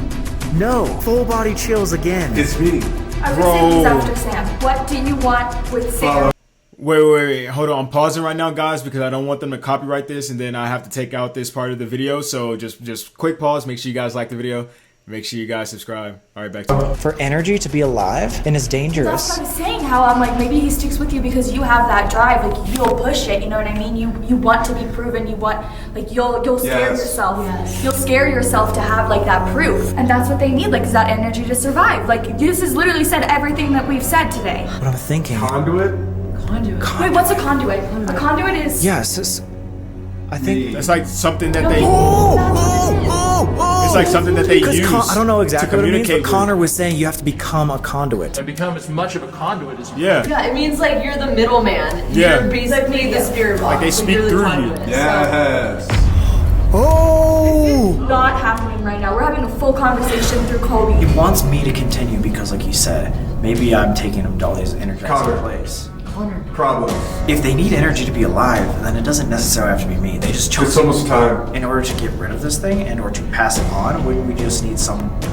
No. Full body chills again. It's me. I was gonna say he's after Sam. What do you want with Sam? Wait. Hold on. I'm pausing right now, guys, because I don't want them to copyright this, and then I have to take out this part of the video. So just quick pause. Make sure you guys like the video. Make sure you guys subscribe. All right, back to it. For energy to be alive and is That's dangerous. what I was saying. How I'm like, maybe he sticks with you because you have that drive. Like, you'll push it. You know what I mean? You want to be proven. You want, like, you'll scare Yes. yourself. Yes. You'll scare yourself to have like that proof, and that's what they need. Like, is that energy to survive? Like, this has literally said everything that we've said today. What I'm thinking. Conduit. Conduit. Wait, what's a conduit? A conduit is. Yes, I think. That's like something that they. Oh! It's like something that they use. I don't know exactly to what it means, communicate but Connor was saying you have to become a conduit. And become as much of a conduit as you Yeah. Yeah, it means like you're the middleman. Yeah. You're basically the spirit box. Like they speak you're the through you. conduit. Yes. Oh! Not happening right now. We're having a full conversation through Colby. He wants me to continue because, like you said, maybe I'm taking up Dolly's energizing place. Problems. If they need energy to be alive, then it doesn't necessarily have to be me. They just chose It's almost time. in order to get rid of this thing, in order to pass it on. Wouldn't we just need somebody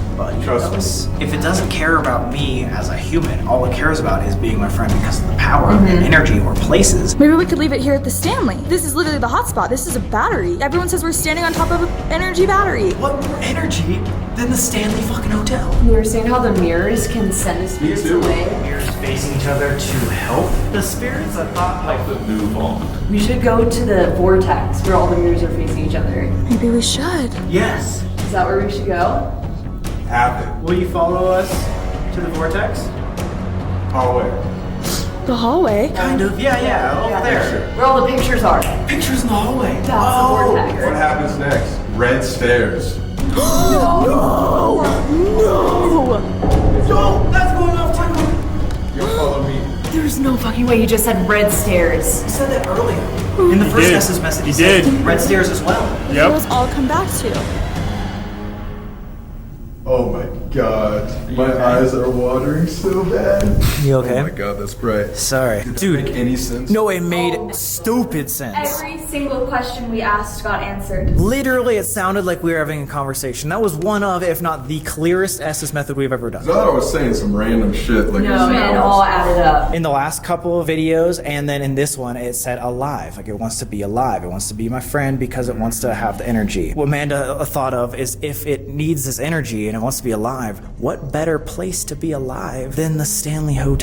else? If it doesn't care about me as a human, all it cares about is being my friend because of the power and energy or places. Maybe we could leave it here at the Stanley. This is literally the hotspot. This is a battery. Everyone says we're standing on top of an energy battery. What more energy than the Stanley fucking hotel? You were saying how the mirrors can send the spirits away. Mirrors facing each other to help the spirits? I thought Like the new bond. We should go to the vortex where all the mirrors are facing each other. Maybe we should. yes. Is that where we should go? Happen. Will you follow us to the vortex? Hallway. The hallway? Kind of. Yeah, over there. Where all the pictures are. Pictures in the hallway. That's the vortex. What happens next? Red stairs. No! No, that's going off too. You'll follow me. There's no fucking way you just said red stairs. You said that earlier. In the first did. message message, He you said did. red stairs as well. Yep. Those all come back to. Oh my god. My eyes are watering so bad. You okay? Oh my god, that's bright. Sorry. Did that Dude, make any sense? no, it made stupid sense. Every single question we asked got answered. Literally, it sounded like we were having a conversation. That was one of, if not the clearest Estes method we've ever done. I thought I was saying some random shit like No, it all added up. In the last couple of videos, and then in this one, it said alive. Like it wants to be alive. It wants to be my friend because it wants to have the energy. What Amanda thought of is if it needs this energy and it wants to be alive, what better place to be alive than the Stanley Hotel?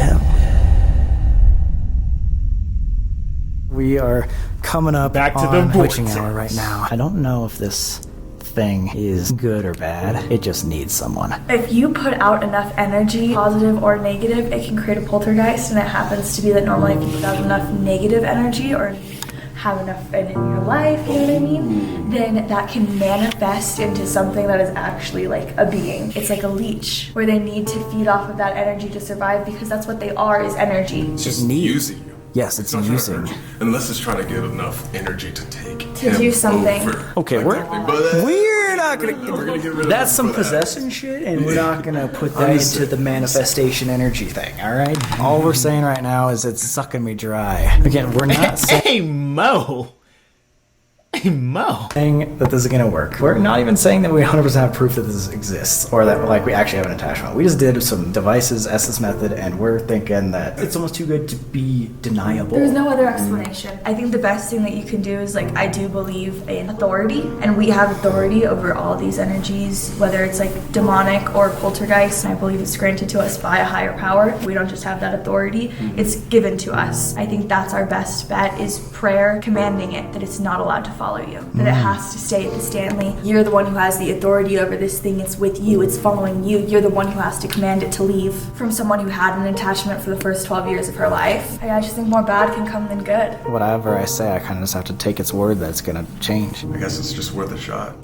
We are coming up Back to on the witching vortex. hour right now. I don't know if this thing is good or bad. It just needs someone. If you put out enough energy, positive or negative, it can create a poltergeist, and it happens to be that normally if you put out enough negative energy or have enough in your life, you know what I mean, then that can manifest into something that is actually like a being. It's like a leech where they need to feed off of that energy to survive because that's what they are, is energy. It's just using you. Yes, it's not trying using. to hurt you, unless it's trying to get enough energy to take To him do something. over. Okay, we're not gonna get rid of that's him some for that. possession shit, and we're not gonna put I'm that just into the manifestation energy thing, alright? All we're saying right now is it's sucking me dry. Again, we're not Hey, Mo. Hey, Mo. saying that this is gonna work. We're not even saying that we 100% have proof that this exists, or that like we actually have an attachment. We just did some devices, Estes method, and we're thinking that it's almost too good to be deniable. There's no other explanation. I think the best thing that you can do is like, I do believe in authority, and we have authority over all these energies, whether it's like demonic or poltergeist, and I believe it's granted to us by a higher power. We don't just have that authority, it's given to us. I think that's our best bet, is prayer, commanding it, that it's not allowed to follow you, that it has to stay at the Stanley. You're the one who has the authority over this thing, it's with you, it's following you. You're the one who has to command it to leave. From someone who had an attachment for the first 12 years of her life, I just think more bad can come than good. Whatever I say, I kind of just have to take its word that it's gonna change. I guess it's just worth a shot.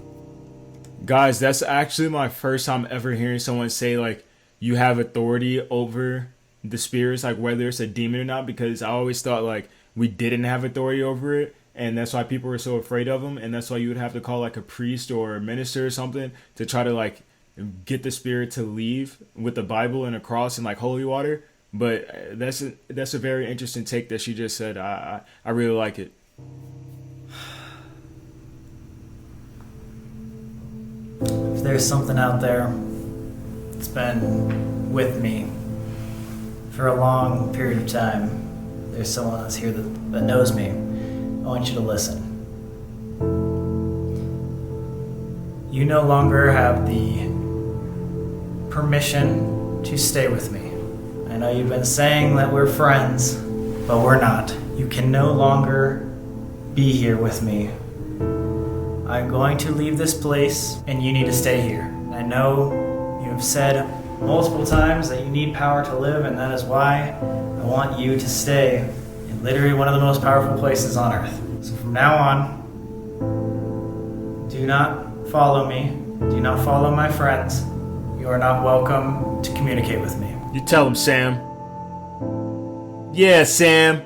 Guys, that's actually my first time ever hearing someone say, like, you have authority over the spirits, like, whether it's a demon or not, because I always thought, like, we didn't have authority over it, and that's why people were so afraid of them, and that's why you would have to call, like, a priest or a minister or something to try to, like, get the spirit to leave with the Bible and a cross and, like, holy water. But that's a very interesting take that she just said. I really like it. If there's something out there that's been with me for a long period of time, there's someone that's here that knows me, I want you to listen. You no longer have the permission to stay with me. I know you've been saying that we're friends, but we're not. You can no longer be here with me. I'm going to leave this place, and you need to stay here. I know you have said multiple times that you need power to live, and that is why I want you to stay in literally one of the most powerful places on earth. So from now on, do not follow me. Do not follow my friends. You are not welcome to communicate with me. You tell him, Sam. Yeah, Sam.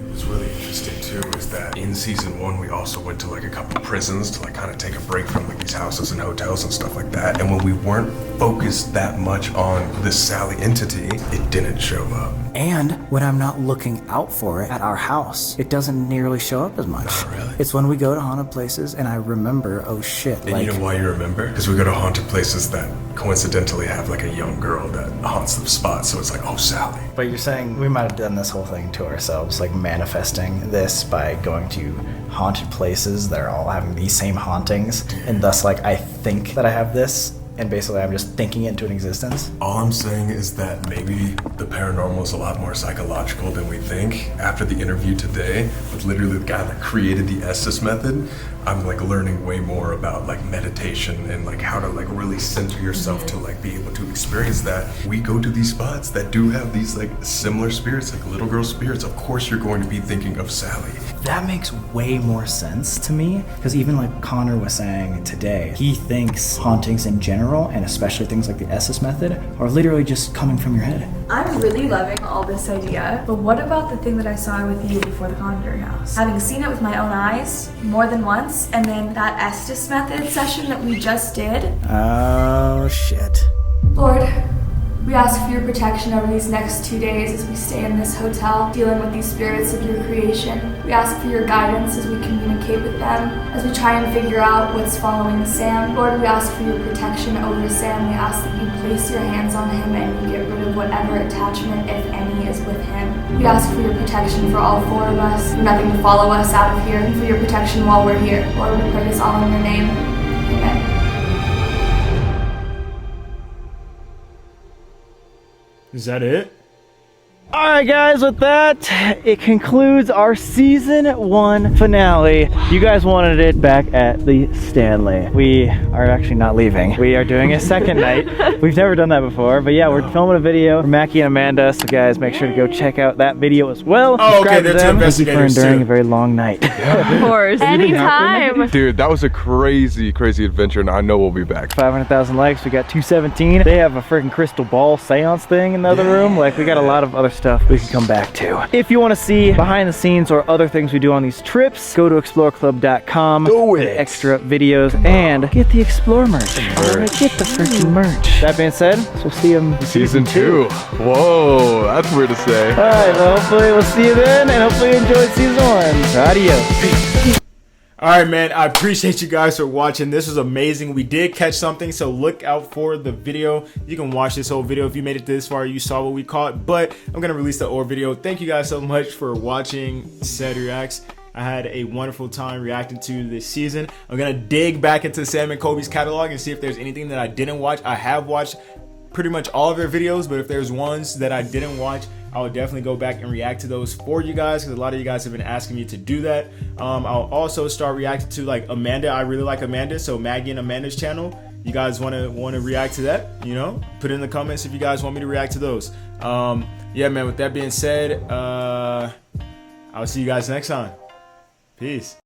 What's really interesting too is that in season 1 we also went to like a couple prisons to like kind of take a break from like these houses and hotels and stuff like that. And when we weren't focused that much on this Sally entity, it didn't show up. And when I'm not looking out for it at our house, it doesn't nearly show up as much. Oh, really? It's when we go to haunted places and I remember, oh shit. And you know why you remember? Because we go to haunted places that coincidentally have like a young girl that haunts the spot. So it's like, oh, Sally. But you're saying we might have done this whole thing to ourselves, like manifesting this by going to haunted places that are all having these same hauntings. And thus, like, I think that I have this. And basically, I'm just thinking it into an existence. All I'm saying is that maybe the paranormal is a lot more psychological than we think. After the interview today with literally the guy that created the Estes method, I'm like learning way more about like meditation and like how to like really center yourself to like be able to experience that. We go to these spots that do have these like similar spirits, like little girl spirits. Of course, you're going to be thinking of Sally. That makes way more sense to me, because even like Connor was saying today, he thinks hauntings in general, and especially things like the Estes method, are literally just coming from your head. I'm really loving all this idea, but what about the thing that I saw with you before the Conjuring House? Having seen it with my own eyes more than once, and then that Estes method session that we just did. Oh shit. Lord, we ask for your protection over these next 2 days as we stay in this hotel, dealing with these spirits of your creation. We ask for your guidance as we communicate with them, as we try and figure out what's following Sam. Lord, we ask for your protection over Sam. We ask that you place your hands on him and you get rid of whatever attachment, if any, is with him. We ask for your protection for all 4 of us, for nothing to follow us out of here, and for your protection while we're here. Lord, we pray this all in your name. Amen. Is that it? Alright guys, with that, it concludes our season 1 finale. You guys wanted it back at the Stanley. We are actually not leaving. We are doing a second night. We've never done that before, but yeah, we're filming a video for Mackie and Amanda, so guys, make sure to go check out that video as well. Oh, okay, Subscribe to they're two them. Thank you for investigators enduring too. a very long night. Of course. Anytime. Dude, that was a crazy adventure, and I know we'll be back. 500,000 likes, we got 217. They have a freaking crystal ball seance thing in the other room. Like, we got a lot of other stuff we can come back to. If you want to see behind the scenes or other things we do on these trips, go to exploreclub.com. Do it. Get extra videos and get the Explore merch. Get the freaking merch. That being said, we'll see you in Season 2. Whoa, that's weird to say. Alright, well, hopefully we'll see you then, and hopefully you enjoyed season 1. Adios. All right, man. I appreciate you guys for watching. This was amazing. We did catch something, so look out for the video. You can watch this whole video if you made it this far. You saw what we caught, but I'm gonna release the OR video. Thank you guys so much for watching CEDREACTS. I had a wonderful time reacting to this season. I'm gonna dig back into Sam and Colby's catalog and see if there's anything that I didn't watch. I have watched pretty much all of their videos, but if there's ones that I didn't watch, I will definitely go back and react to those for you guys, because a lot of you guys have been asking me to do that. I'll also start reacting to like Amanda. I really like Amanda, so Maggie and Amanda's channel. You guys want to react to that? You know, put it in the comments if you guys want me to react to those. Yeah, man. With that being said, I'll see you guys next time. Peace.